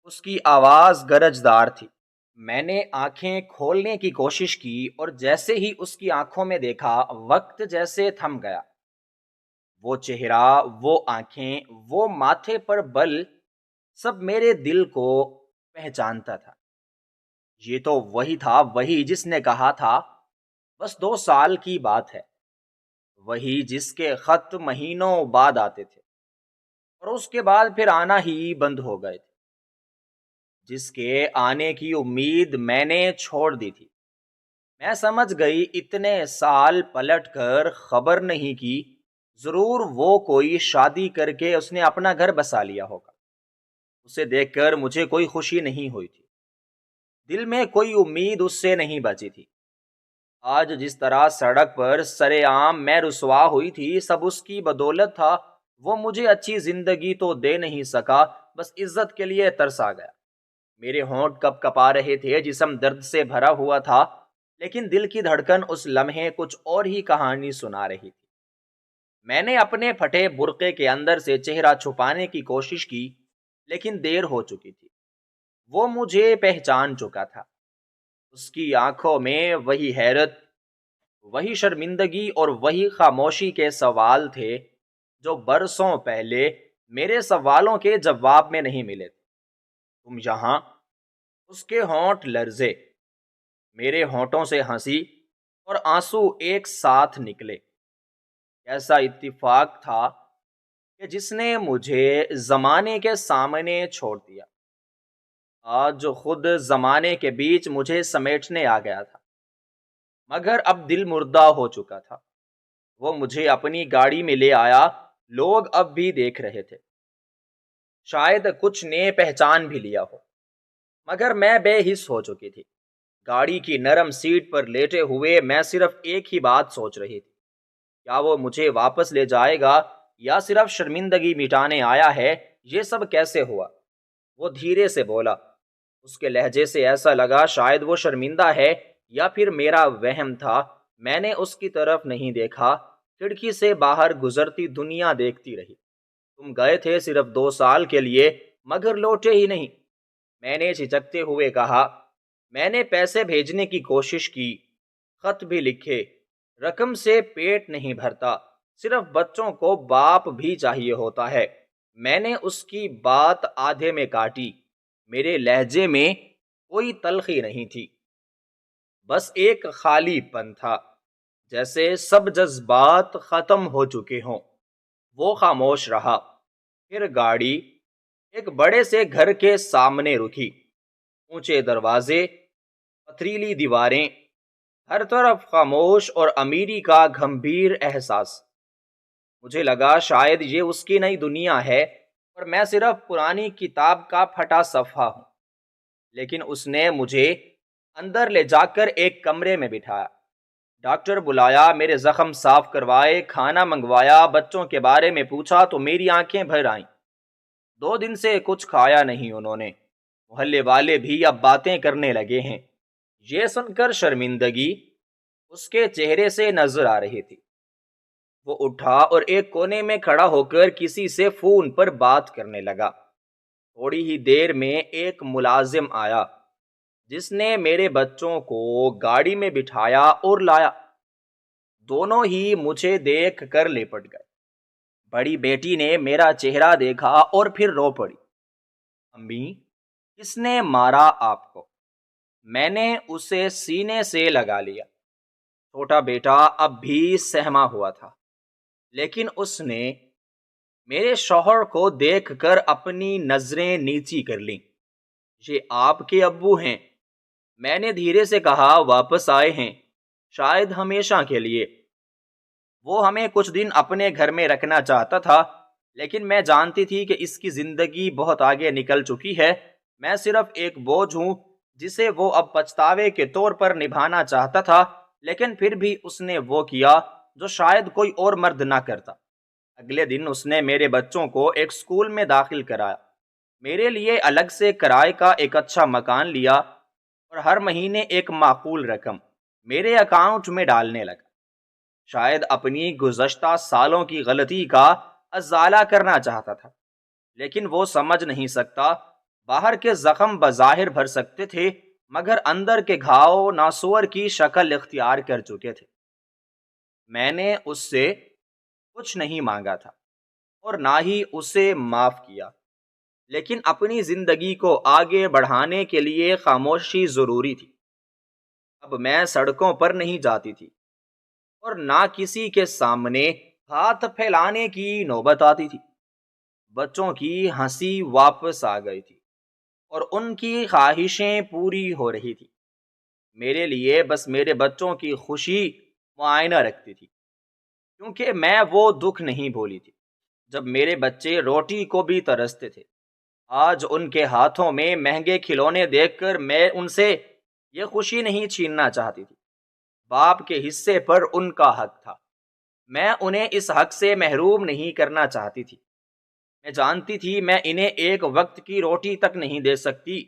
اس کی آواز گرجدار تھی۔ میں نے آنکھیں کھولنے کی کوشش کی اور جیسے ہی اس کی آنکھوں میں دیکھا، وقت جیسے تھم گیا۔ وہ چہرہ، وہ آنکھیں، وہ ماتھے پر بل، سب میرے دل کو پہچانتا تھا۔ یہ تو وہی تھا، وہی جس نے کہا تھا بس 2 سال کی بات ہے، وہی جس کے خط مہینوں بعد آتے تھے اور اس کے بعد پھر آنا ہی بند ہو گئے تھے، جس کے آنے کی امید میں نے چھوڑ دی تھی۔ میں سمجھ گئی اتنے سال پلٹ کر خبر نہیں کی، ضرور وہ کوئی شادی کر کے اس نے اپنا گھر بسا لیا ہوگا۔ اسے دیکھ کر مجھے کوئی خوشی نہیں ہوئی تھی، دل میں کوئی امید اس سے نہیں بچی تھی۔ آج جس طرح سڑک پر سرے عام میں رسوا ہوئی تھی، سب اس کی بدولت تھا۔ وہ مجھے اچھی زندگی تو دے نہیں سکا، بس عزت کے لیے ترس آ گیا۔ میرے ہونٹ کپ کپا رہے تھے، جسم درد سے بھرا ہوا تھا، لیکن دل کی دھڑکن اس لمحے کچھ اور ہی کہانی سنا رہی تھی۔ میں نے اپنے پھٹے برقعے کے اندر سے چہرہ چھپانے کی کوشش کی، لیکن دیر ہو چکی تھی۔ وہ مجھے پہچان چکا تھا۔ اس کی آنکھوں میں وہی حیرت، وہی شرمندگی اور وہی خاموشی کے سوال تھے جو برسوں پہلے میرے سوالوں کے جواب میں نہیں ملے تھے۔ تم یہاں؟ اس کے ہونٹ لرزے، میرے ہونٹوں سے ہنسی اور آنسو ایک ساتھ نکلے۔ ایسا اتفاق تھا کہ جس نے مجھے زمانے کے سامنے چھوڑ دیا، آج جو خود زمانے کے بیچ مجھے سمیٹنے آ گیا تھا، مگر اب دل مردہ ہو چکا تھا۔ وہ مجھے اپنی گاڑی میں لے آیا، لوگ اب بھی دیکھ رہے تھے، شاید کچھ نے پہچان بھی لیا ہو، مگر میں بے حس ہو چکی تھی۔ گاڑی کی نرم سیٹ پر لیٹے ہوئے میں صرف ایک ہی بات سوچ رہی تھی، کیا وہ مجھے واپس لے جائے گا یا صرف شرمندگی مٹانے آیا ہے، یہ سب کیسے ہوا؟ وہ دھیرے سے بولا۔ اس کے لہجے سے ایسا لگا شاید وہ شرمندہ ہے یا پھر میرا وہم تھا۔ میں نے اس کی طرف نہیں دیکھا، کھڑکی سے باہر گزرتی دنیا دیکھتی رہی۔ تم گئے تھے صرف 2 سال کے لیے، مگر لوٹے ہی نہیں، میں نے جھجکتے ہوئے کہا۔ میں نے پیسے بھیجنے کی کوشش کی، خط بھی لکھے، رقم سے پیٹ نہیں بھرتا، صرف بچوں کو باپ بھی چاہیے ہوتا ہے۔ میں نے اس کی بات آدھے میں کاٹی۔ میرے لہجے میں کوئی تلخی نہیں تھی، بس ایک خالی پن تھا، جیسے سب جذبات ختم ہو چکے ہوں۔ وہ خاموش رہا۔ پھر گاڑی ایک بڑے سے گھر کے سامنے رکی۔ اونچے دروازے، پتھریلی دیواریں، ہر طرف خاموش اور امیری کا گھمبیر احساس۔ مجھے لگا شاید یہ اس کی نئی دنیا ہے اور میں صرف پرانی کتاب کا پھٹا صفحہ ہوں۔ لیکن اس نے مجھے اندر لے جا کر ایک کمرے میں بٹھایا، ڈاکٹر بلایا، میرے زخم صاف کروائے، کھانا منگوایا، بچوں کے بارے میں پوچھا تو میری آنکھیں بھر آئیں۔ 2 دن سے کچھ کھایا نہیں انہوں نے۔ محلے والے بھی اب باتیں کرنے لگے ہیں۔ یہ سن کر شرمندگی اس کے چہرے سے نظر آ رہی تھی۔ وہ اٹھا اور ایک کونے میں کھڑا ہو کر کسی سے فون پر بات کرنے لگا۔ تھوڑی ہی دیر میں ایک ملازم آیا جس نے میرے بچوں کو گاڑی میں بٹھایا اور لایا۔ دونوں ہی مجھے دیکھ کر لپٹ گئے۔ بڑی بیٹی نے میرا چہرہ دیکھا اور پھر رو پڑی۔ امی، کس نے مارا آپ کو؟ میں نے اسے سینے سے لگا لیا۔ چھوٹا بیٹا اب بھی سہما ہوا تھا، لیکن اس نے میرے شوہر کو دیکھ کر اپنی نظریں نیچی کر لیں۔ یہ آپ کے ابو ہیں، میں نے دھیرے سے کہا۔ واپس آئے ہیں، شاید ہمیشہ کے لیے۔ وہ ہمیں کچھ دن اپنے گھر میں رکھنا چاہتا تھا، لیکن میں جانتی تھی کہ اس کی زندگی بہت آگے نکل چکی ہے۔ میں صرف ایک بوجھ ہوں جسے وہ اب پچھتاوے کے طور پر نبھانا چاہتا تھا، لیکن پھر بھی اس نے وہ کیا جو شاید کوئی اور مرد نہ کرتا۔ اگلے دن اس نے میرے بچوں کو ایک اسکول میں داخل کرایا، میرے لیے الگ سے کرائے کا ایک اچھا مکان لیا اور ہر مہینے ایک معقول رقم میرے اکاؤنٹ میں ڈالنے لگا۔ شاید اپنی گزشتہ سالوں کی غلطی کا ازالہ کرنا چاہتا تھا، لیکن وہ سمجھ نہیں سکتا۔ باہر کے زخم بظاہر بھر سکتے تھے، مگر اندر کے گھاؤ ناسور کی شکل اختیار کر چکے تھے۔ میں نے اس سے کچھ نہیں مانگا تھا اور نہ ہی اسے معاف کیا، لیکن اپنی زندگی کو آگے بڑھانے کے لیے خاموشی ضروری تھی۔ اب میں سڑکوں پر نہیں جاتی تھی اور نہ کسی کے سامنے ہاتھ پھیلانے کی نوبت آتی تھی۔ بچوں کی ہنسی واپس آ گئی تھی اور ان کی خواہشیں پوری ہو رہی تھی۔ میرے لیے بس میرے بچوں کی خوشی معائنہ رکھتی تھی، کیونکہ میں وہ دکھ نہیں بھولی تھی جب میرے بچے روٹی کو بھی ترستے تھے۔ آج ان کے ہاتھوں میں مہنگے کھلونے دیکھ کر میں ان سے یہ خوشی نہیں چھیننا چاہتی تھی۔ باپ کے حصے پر ان کا حق تھا، میں انہیں اس حق سے محروم نہیں کرنا چاہتی تھی۔ میں جانتی تھی میں انہیں ایک وقت کی روٹی تک نہیں دے سکتی،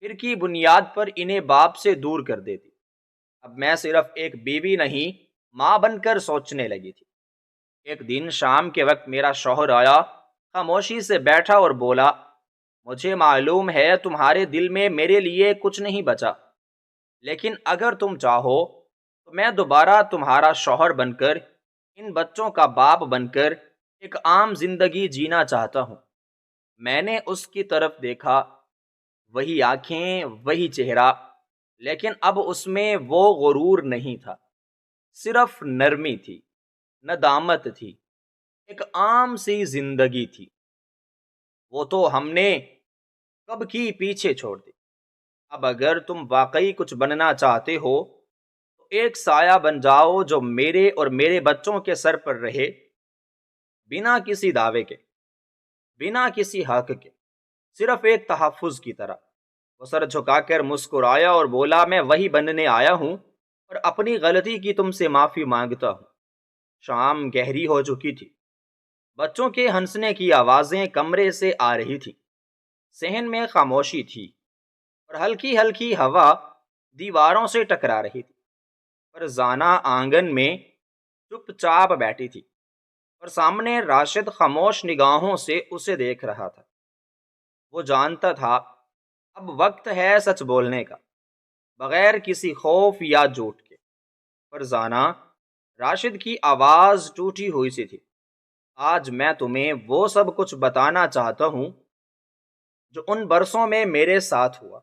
پھر کی بنیاد پر انہیں باپ سے دور کر دیتی۔ اب میں صرف ایک بیوی نہیں، ماں بن کر سوچنے لگی تھی۔ ایک دن شام کے وقت میرا شوہر آیا، خاموشی سے بیٹھا اور بولا، مجھے معلوم ہے تمہارے دل میں میرے لیے کچھ نہیں بچا، لیکن اگر تم چاہو تو میں دوبارہ تمہارا شوہر بن کر، ان بچوں کا باپ بن کر ایک عام زندگی جینا چاہتا ہوں۔ میں نے اس کی طرف دیکھا، وہی آنکھیں، وہی چہرہ، لیکن اب اس میں وہ غرور نہیں تھا، صرف نرمی تھی، ندامت تھی، ایک عام سی زندگی تھی۔ وہ تو ہم نے کب کی پیچھے چھوڑ دی۔ اب اگر تم واقعی کچھ بننا چاہتے ہو تو ایک سایہ بن جاؤ جو میرے اور میرے بچوں کے سر پر رہے، بنا کسی دعوے کے، بنا کسی حق کے، صرف ایک تحفظ کی طرح۔ وہ سر جھکا کر مسکرایا اور بولا، میں وہی بننے آیا ہوں اور اپنی غلطی کی تم سے معافی مانگتا ہوں۔ شام گہری ہو چکی تھی، بچوں کے ہنسنے کی آوازیں کمرے سے آ رہی تھی۔ صحن میں خاموشی تھی اور ہلکی ہلکی ہوا دیواروں سے ٹکرا رہی تھی۔ فرزانہ آنگن میں چپ چاپ بیٹھی تھی اور سامنے راشد خاموش نگاہوں سے اسے دیکھ رہا تھا۔ وہ جانتا تھا اب وقت ہے سچ بولنے کا، بغیر کسی خوف یا جھوٹ کے۔ فرزانہ، راشد کی آواز ٹوٹی ہوئی سی تھی، آج میں تمہیں وہ سب کچھ بتانا چاہتا ہوں جو ان برسوں میں میرے ساتھ ہوا،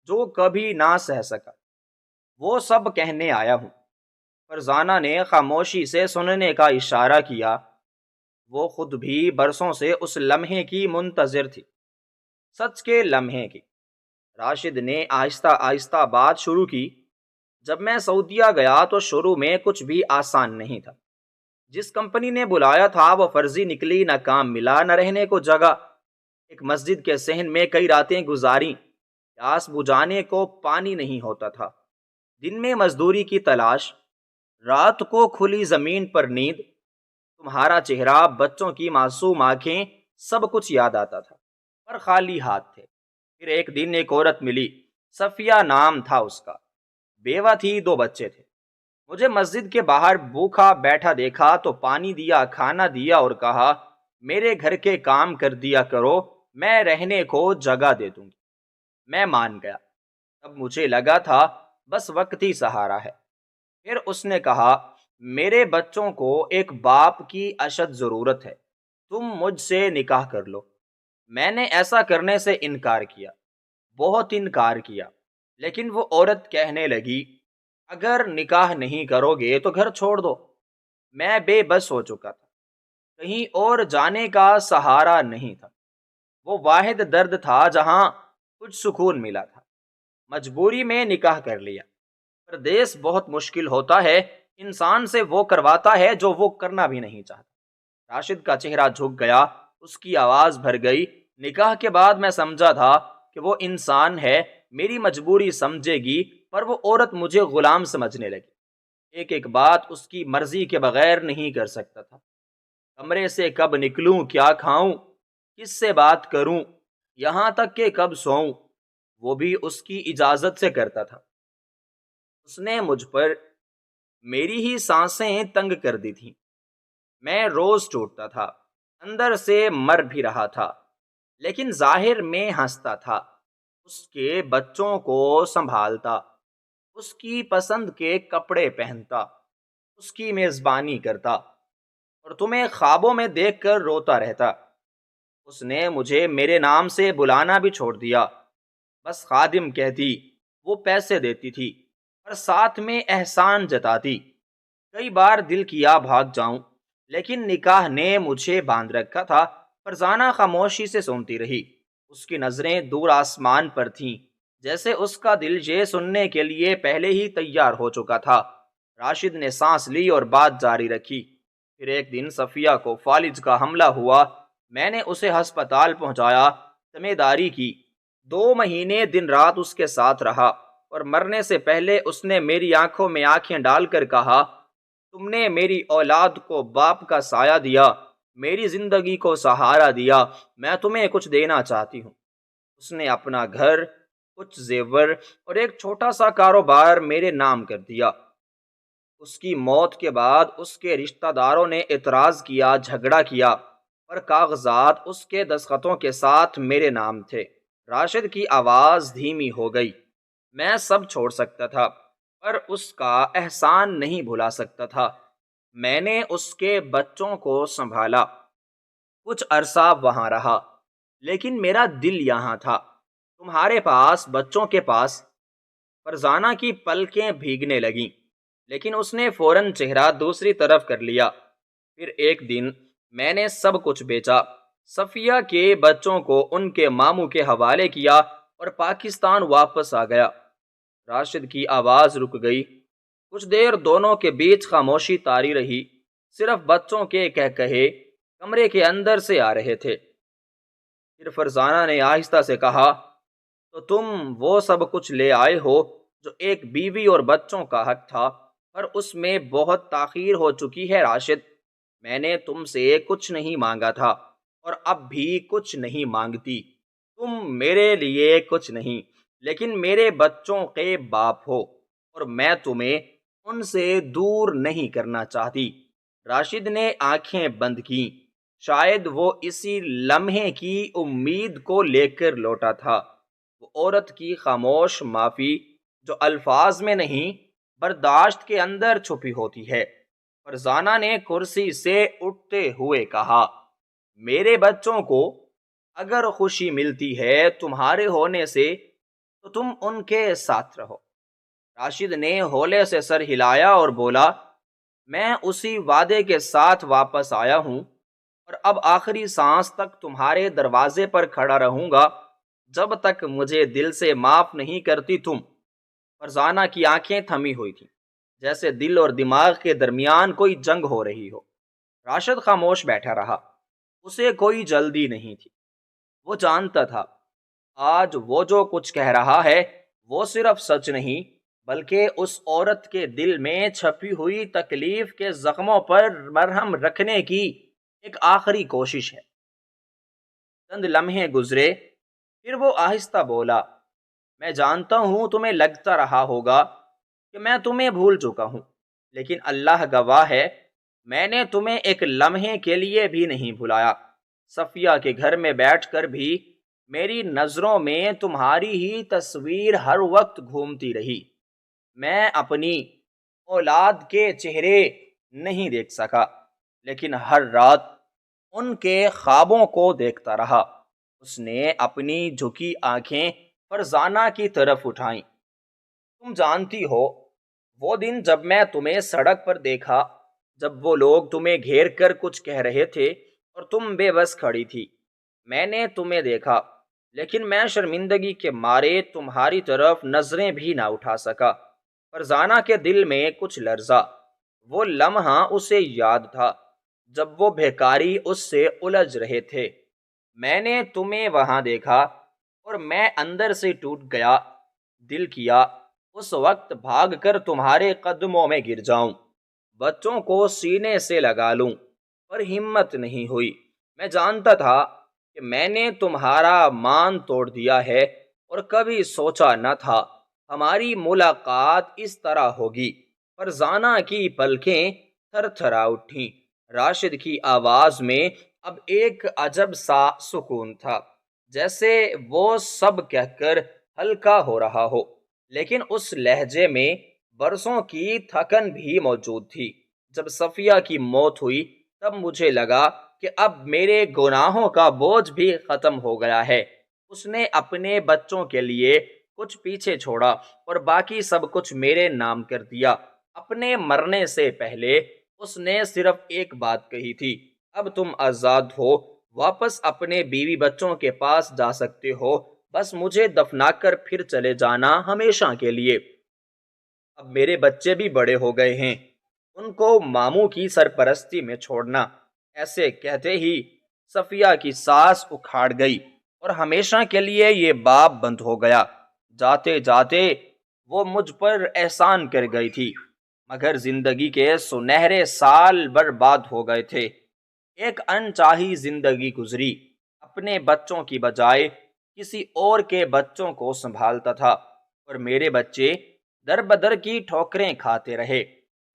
جو کبھی نہ سہ سکا، وہ سب کہنے آیا ہوں۔ فرزانہ نے خاموشی سے سننے کا اشارہ کیا۔ وہ خود بھی برسوں سے اس لمحے کی منتظر تھی، سچ کے لمحے کی۔ راشد نے آہستہ آہستہ بات شروع کی۔ جب میں سعودیہ گیا تو شروع میں کچھ بھی آسان نہیں تھا۔ جس کمپنی نے بلایا تھا وہ فرضی نکلی، نہ کام ملا نہ رہنے کو جگہ۔ ایک مسجد کے صحن میں کئی راتیں گزاری، پیاس بجھانے کو پانی نہیں ہوتا تھا۔ دن میں مزدوری کی تلاش، رات کو کھلی زمین پر نیند۔ تمہارا چہرہ، بچوں کی معصوم آنکھیں، سب کچھ یاد آتا تھا، پر خالی ہاتھ تھے۔ پھر ایک دن ایک عورت ملی، صفیہ نام تھا اس کا، بیوہ تھی، 2 بچے تھے۔ مجھے مسجد کے باہر بھوکا بیٹھا دیکھا تو پانی دیا، کھانا دیا اور کہا میرے گھر کے کام کر دیا کرو، میں رہنے کو جگہ دے دوں گی۔ میں مان گیا۔ تب مجھے لگا تھا بس وقتی سہارا ہے۔ پھر اس نے کہا میرے بچوں کو ایک باپ کی اشد ضرورت ہے، تم مجھ سے نکاح کر لو۔ میں نے ایسا کرنے سے انکار کیا، بہت انکار کیا، لیکن وہ عورت کہنے لگی اگر نکاح نہیں کرو گے تو گھر چھوڑ دو۔ میں بے بس ہو چکا تھا، کہیں اور جانے کا سہارا نہیں تھا۔ وہ واحد درد تھا جہاں کچھ سکون ملا تھا۔ مجبوری میں نکاح کر لیا۔ پردیس بہت مشکل ہوتا ہے، انسان سے وہ کرواتا ہے جو وہ کرنا بھی نہیں چاہتا۔ راشد کا چہرہ جھک گیا، اس کی آواز بھر گئی۔ نکاح کے بعد میں سمجھا تھا کہ وہ انسان ہے، میری مجبوری سمجھے گی، پر وہ عورت مجھے غلام سمجھنے لگی۔ ایک ایک بات اس کی مرضی کے بغیر نہیں کر سکتا تھا۔ کمرے سے کب نکلوں، کیا کھاؤں، کس سے بات کروں، یہاں تک کہ کب سوؤں، وہ بھی اس کی اجازت سے کرتا تھا۔ اس نے مجھ پر میری ہی سانسیں تنگ کر دی تھیں۔ میں روز ٹوٹتا تھا، اندر سے مر بھی رہا تھا، لیکن ظاہر میں ہنستا تھا، اس کے بچوں کو سنبھالتا، اس کی پسند کے کپڑے پہنتا، اس کی میزبانی کرتا، اور تمہیں خوابوں میں دیکھ کر روتا رہتا۔ اس نے مجھے میرے نام سے بلانا بھی چھوڑ دیا، بس خادم کہتی۔ وہ پیسے دیتی تھی اور ساتھ میں احسان جتاتی۔ کئی بار دل کیا بھاگ جاؤں، لیکن نکاح نے مجھے باندھ رکھا تھا۔ فرزانہ خاموشی سے سنتی رہی، اس کی نظریں دور آسمان پر تھیں، جیسے اس کا دل یہ سننے کے لیے پہلے ہی تیار ہو چکا تھا۔ راشد نے سانس لی اور بات جاری رکھی۔ پھر ایک دن صفیہ کو فالج کا حملہ ہوا، میں نے اسے ہسپتال پہنچایا، ذمہ داری کی۔ 2 مہینے دن رات اس کے ساتھ رہا، اور مرنے سے پہلے اس نے میری آنکھوں میں آنکھیں ڈال کر کہا تم نے میری اولاد کو باپ کا سایہ دیا، میری زندگی کو سہارا دیا، میں تمہیں کچھ دینا چاہتی ہوں۔ اس نے اپنا گھر، کچھ زیور اور ایک چھوٹا سا کاروبار میرے نام کر دیا۔ اس کی موت کے بعد اس کے رشتہ داروں نے اعتراض کیا، جھگڑا کیا، پر کاغذات اس کے دستخطوں کے ساتھ میرے نام تھے۔ راشد کی آواز دھیمی ہو گئی۔ میں سب چھوڑ سکتا تھا، پر اس کا احسان نہیں بھلا سکتا تھا۔ میں نے اس کے بچوں کو سنبھالا، کچھ عرصہ وہاں رہا، لیکن میرا دل یہاں تھا، تمہارے پاس، بچوں کے پاس۔ فرزانہ کی پلکیں بھیگنے لگیں، لیکن اس نے فوراً چہرہ دوسری طرف کر لیا۔ پھر ایک دن میں نے سب کچھ بیچا، صفیہ کے بچوں کو ان کے ماموں کے حوالے کیا اور پاکستان واپس آ گیا۔ راشد کی آواز رک گئی۔ کچھ دیر دونوں کے بیچ خاموشی طاری رہی، صرف بچوں کے کہکہے کمرے کے اندر سے آ رہے تھے۔ پھر فرزانہ نے آہستہ سے کہا تو تم وہ سب کچھ لے آئے ہو جو ایک بیوی اور بچوں کا حق تھا، پر اس میں بہت تاخیر ہو چکی ہے راشد۔ میں نے تم سے کچھ نہیں مانگا تھا اور اب بھی کچھ نہیں مانگتی۔ تم میرے لیے کچھ نہیں لیکن میرے بچوں کے باپ ہو اور میں تمہیں ان سے دور نہیں کرنا چاہتی۔ راشد نے آنکھیں بند کیں، شاید وہ اسی لمحے کی امید کو لے کر لوٹا تھا۔ وہ عورت کی خاموش معافی جو الفاظ میں نہیں برداشت کے اندر چھپی ہوتی ہے۔ فرزانہ نے کرسی سے اٹھتے ہوئے کہا، میرے بچوں کو اگر خوشی ملتی ہے تمہارے ہونے سے تو تم ان کے ساتھ رہو۔ راشد نے ہولے سے سر ہلایا اور بولا، میں اسی وعدے کے ساتھ واپس آیا ہوں اور اب آخری سانس تک تمہارے دروازے پر کھڑا رہوں گا جب تک مجھے دل سے معاف نہیں کرتی تم۔ فرزانہ کی آنکھیں تھمی ہوئی تھیں، جیسے دل اور دماغ کے درمیان کوئی جنگ ہو رہی ہو۔ راشد خاموش بیٹھا رہا، اسے کوئی جلدی نہیں تھی۔ وہ جانتا تھا آج وہ جو کچھ کہہ رہا ہے وہ صرف سچ نہیں بلکہ اس عورت کے دل میں چھپی ہوئی تکلیف کے زخموں پر مرہم رکھنے کی ایک آخری کوشش ہے۔ چند لمحے گزرے، پھر وہ آہستہ بولا، میں جانتا ہوں تمہیں لگتا رہا ہوگا کہ میں تمہیں بھول چکا ہوں، لیکن اللہ گواہ ہے میں نے تمہیں ایک لمحے کے لیے بھی نہیں بھلایا۔ صفیہ کے گھر میں بیٹھ کر بھی میری نظروں میں تمہاری ہی تصویر ہر وقت گھومتی رہی۔ میں اپنی اولاد کے چہرے نہیں دیکھ سکا لیکن ہر رات ان کے خوابوں کو دیکھتا رہا۔ اس نے اپنی جھکی آنکھیں فرزانہ کی طرف اٹھائیں۔ تم جانتی ہو وہ دن جب میں تمہیں سڑک پر دیکھا، جب وہ لوگ تمہیں گھیر کر کچھ کہہ رہے تھے اور تم بے بس کھڑی تھی، میں نے تمہیں دیکھا لیکن میں شرمندگی کے مارے تمہاری طرف نظریں بھی نہ اٹھا سکا۔ فرزانہ کے دل میں کچھ لرزا۔ وہ لمحہ اسے یاد تھا جب وہ بھیکاری اس سے الجھ رہے تھے۔ میں نے تمہیں وہاں دیکھا اور میں اندر سے ٹوٹ گیا۔ دل کیا اس وقت بھاگ کر تمہارے قدموں میں گر جاؤں، بچوں کو سینے سے لگا لوں، پر ہمت نہیں ہوئی۔ میں جانتا تھا کہ میں نے تمہارا مان توڑ دیا ہے اور کبھی سوچا نہ تھا ہماری ملاقات اس طرح ہوگی۔ فرزانہ کی پلکیں تھر تھرا اٹھیں۔ راشد کی آواز میں اب ایک عجب سا سکون تھا، جیسے وہ سب کہہ کر ہلکا ہو رہا ہو، لیکن اس لہجے میں برسوں کی تھکن بھی موجود تھی۔ جب صفیہ کی موت ہوئی تب مجھے لگا کہ اب میرے گناہوں کا بوجھ بھی ختم ہو گیا ہے۔ اس نے اپنے بچوں کے لیے کچھ پیچھے چھوڑا اور باقی سب کچھ میرے نام کر دیا۔ اپنے مرنے سے پہلے اس نے صرف ایک بات کہی تھی، اب تم آزاد ہو، واپس اپنے بیوی بچوں کے پاس جا سکتے ہو، بس مجھے دفنا کر پھر چلے جانا ہمیشہ کے لیے۔ اب میرے بچے بھی بڑے ہو گئے ہیں، ان کو ماموں کی سرپرستی میں چھوڑنا۔ ایسے کہتے ہی صفیہ کی سانس اکھاڑ گئی اور ہمیشہ کے لیے یہ باب بند ہو گیا۔ جاتے جاتے وہ مجھ پر احسان کر گئی تھی، مگر زندگی کے سنہرے سال برباد ہو گئے تھے۔ ایک انچاہی زندگی گزری، اپنے بچوں کی بجائے کسی اور کے بچوں کو سنبھالتا تھا اور میرے بچے در بدر کی ٹھوکریں کھاتے رہے۔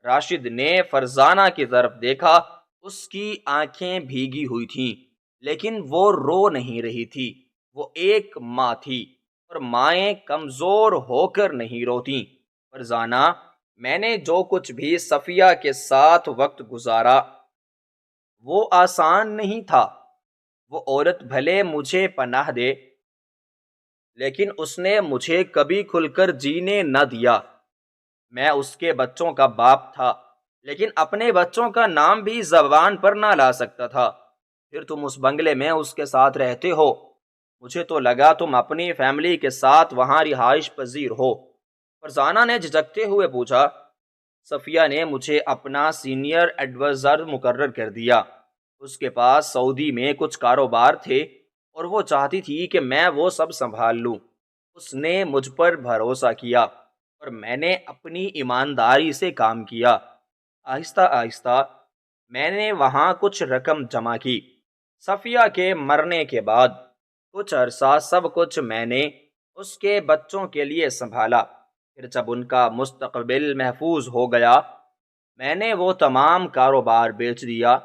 راشد نے فرزانہ کی طرف دیکھا، اس کی آنکھیں بھیگی ہوئی تھیں لیکن وہ رو نہیں رہی تھی۔ وہ ایک ماں تھی اور مائیں کمزور ہو کر نہیں روتیں۔ فرزانہ، میں نے جو کچھ بھی صفیہ کے ساتھ وقت گزارا وہ آسان نہیں تھا۔ وہ عورت بھلے مجھے پناہ دے لیکن اس نے مجھے کبھی کھل کر جینے نہ دیا۔ میں اس کے بچوں کا باپ تھا لیکن اپنے بچوں کا نام بھی زبان پر نہ لا سکتا تھا۔ پھر تم اس بنگلے میں اس کے ساتھ رہتے ہو، مجھے تو لگا تم اپنی فیملی کے ساتھ وہاں رہائش پذیر ہو۔ فرزانہ نے جھجکتے ہوئے پوچھا۔ صفیہ نے مجھے اپنا سینئر ایڈوائزر مقرر کر دیا۔ اس کے پاس سعودی میں کچھ کاروبار تھے اور وہ چاہتی تھی کہ میں وہ سب سنبھال لوں۔ اس نے مجھ پر بھروسہ کیا اور میں نے اپنی ایمانداری سے کام کیا۔ آہستہ آہستہ میں نے وہاں کچھ رقم جمع کی۔ صفیہ کے مرنے کے بعد کچھ عرصہ سب کچھ میں نے اس کے بچوں کے لیے سنبھالا۔ پھر جب ان کا مستقبل محفوظ ہو گیا، میں نے وہ تمام کاروبار بیچ دیا۔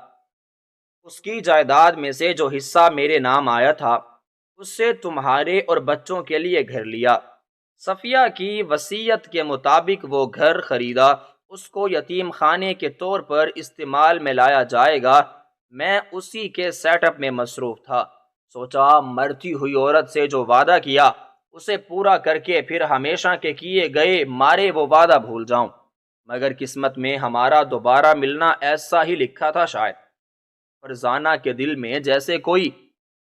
اس کی جائیداد میں سے جو حصہ میرے نام آیا تھا، اس سے تمہارے اور بچوں کے لیے گھر لیا۔ صفیہ کی وصیت کے مطابق وہ گھر خریدا، اس کو یتیم خانے کے طور پر استعمال میں لایا جائے گا۔ میں اسی کے سیٹ اپ میں مصروف تھا۔ سوچا مرتی ہوئی عورت سے جو وعدہ کیا اسے پورا کر کے پھر ہمیشہ کے کیے گئے مارے وہ وعدہ بھول جاؤں، مگر قسمت میں ہمارا دوبارہ ملنا ایسا ہی لکھا تھا شاید۔ فرزانہ کے دل میں جیسے کوئی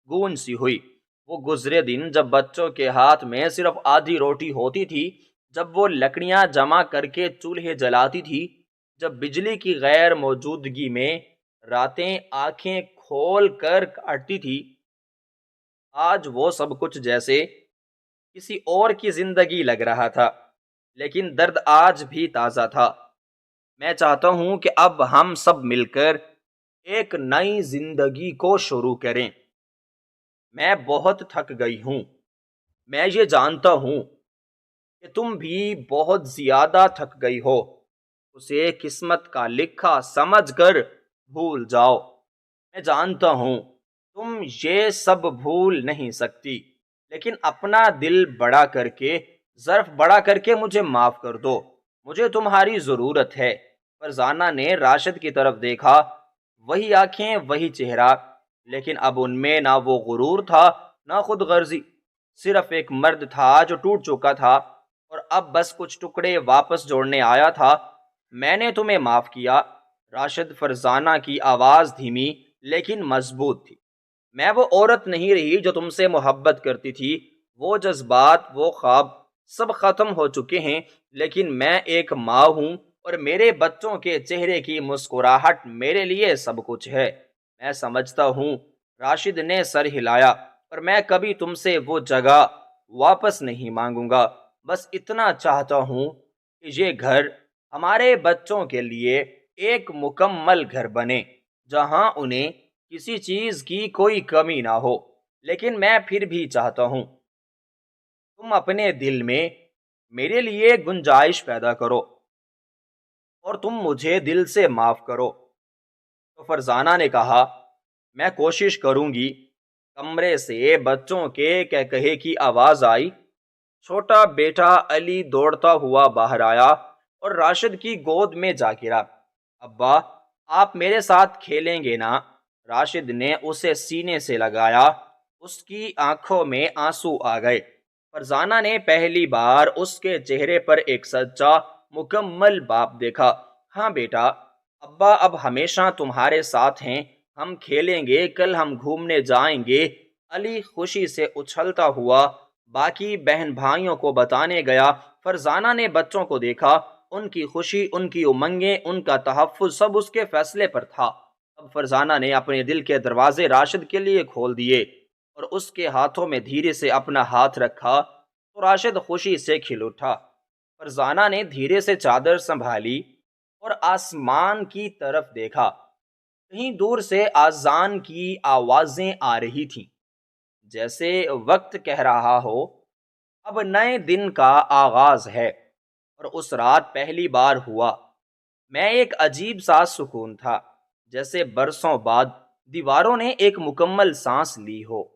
گونج سی ہوئی۔ وہ گزرے دن جب بچوں کے ہاتھ میں صرف آدھی روٹی ہوتی تھی، جب وہ لکڑیاں جمع کر کے چولہے جلاتی تھی، جب بجلی کی غیر موجودگی میں راتیں آنکھیں کھول کر کاٹتی تھی، آج وہ سب کچھ جیسے کسی اور کی زندگی لگ رہا تھا، لیکن درد آج بھی تازہ تھا۔ میں چاہتا ہوں کہ اب ہم سب مل کر ایک نئی زندگی کو شروع کریں۔ میں بہت تھک گئی ہوں۔ میں یہ جانتا ہوں کہ تم بھی بہت زیادہ تھک گئی ہو۔ اسے قسمت کا لکھا سمجھ کر بھول جاؤ۔ میں جانتا ہوں تم یہ سب بھول نہیں سکتی، لیکن اپنا دل بڑا کر کے، ظرف بڑا کر کے مجھے معاف کر دو۔ مجھے تمہاری ضرورت ہے۔ فرزانہ نے راشد کی طرف دیکھا، وہی آنکھیں، وہی چہرہ، لیکن اب ان میں نہ وہ غرور تھا نہ خود غرضی۔ صرف ایک مرد تھا جو ٹوٹ چکا تھا اور اب بس کچھ ٹکڑے واپس جوڑنے آیا تھا۔ میں نے تمہیں معاف کیا راشد۔ فرزانہ کی آواز دھیمی لیکن مضبوط تھی۔ میں وہ عورت نہیں رہی جو تم سے محبت کرتی تھی۔ وہ جذبات، وہ خواب سب ختم ہو چکے ہیں، لیکن میں ایک ماں ہوں اور میرے بچوں کے چہرے کی مسکراہٹ میرے لیے سب کچھ ہے۔ میں سمجھتا ہوں۔ راشد نے سر ہلایا، اور میں کبھی تم سے وہ جگہ واپس نہیں مانگوں گا۔ بس اتنا چاہتا ہوں کہ یہ گھر ہمارے بچوں کے لیے ایک مکمل گھر بنے، جہاں انہیں کسی چیز کی کوئی کمی نہ ہو۔ لیکن میں پھر بھی چاہتا ہوں تم اپنے دل میں میرے لیے گنجائش پیدا کرو اور تم مجھے دل سے معاف کرو۔ تو فرزانہ نے کہا، میں کوشش کروں گی۔ کمرے سے بچوں کے کہکہے کی آواز آئی۔ چھوٹا بیٹا علی دوڑتا ہوا باہر آیا اور راشد کی گود میں جا گرا۔ ابا، آپ میرے ساتھ کھیلیں گے نا؟ راشد نے اسے سینے سے لگایا۔ اس کی آنکھوں میں آنسو آ گئے۔ فرزانہ نے پہلی بار اس کے چہرے پر ایک سچا، مکمل باپ دیکھا۔ ہاں بیٹا، ابا اب ہمیشہ تمہارے ساتھ ہیں۔ ہم کھیلیں گے، کل ہم گھومنے جائیں گے۔ علی خوشی سے اچھلتا ہوا باقی بہن بھائیوں کو بتانے گیا۔ فرزانہ نے بچوں کو دیکھا۔ ان کی خوشی، ان کی امنگیں، ان کا تحفظ سب اس کے فیصلے پر تھا۔ اب فرزانہ نے اپنے دل کے دروازے راشد کے لیے کھول دیے اور اس کے ہاتھوں میں دھیرے سے اپنا ہاتھ رکھا تو راشد خوشی سے کھل اٹھا۔ فرزانہ نے دھیرے سے چادر سنبھالی اور آسمان کی طرف دیکھا۔ کہیں دور سے آذان کی آوازیں آ رہی تھیں، جیسے وقت کہہ رہا ہو اب نئے دن کا آغاز ہے۔ اور اس رات پہلی بار ہوا میں ایک عجیب سا سکون تھا، جیسے برسوں بعد دیواروں نے ایک مکمل سانس لی ہو۔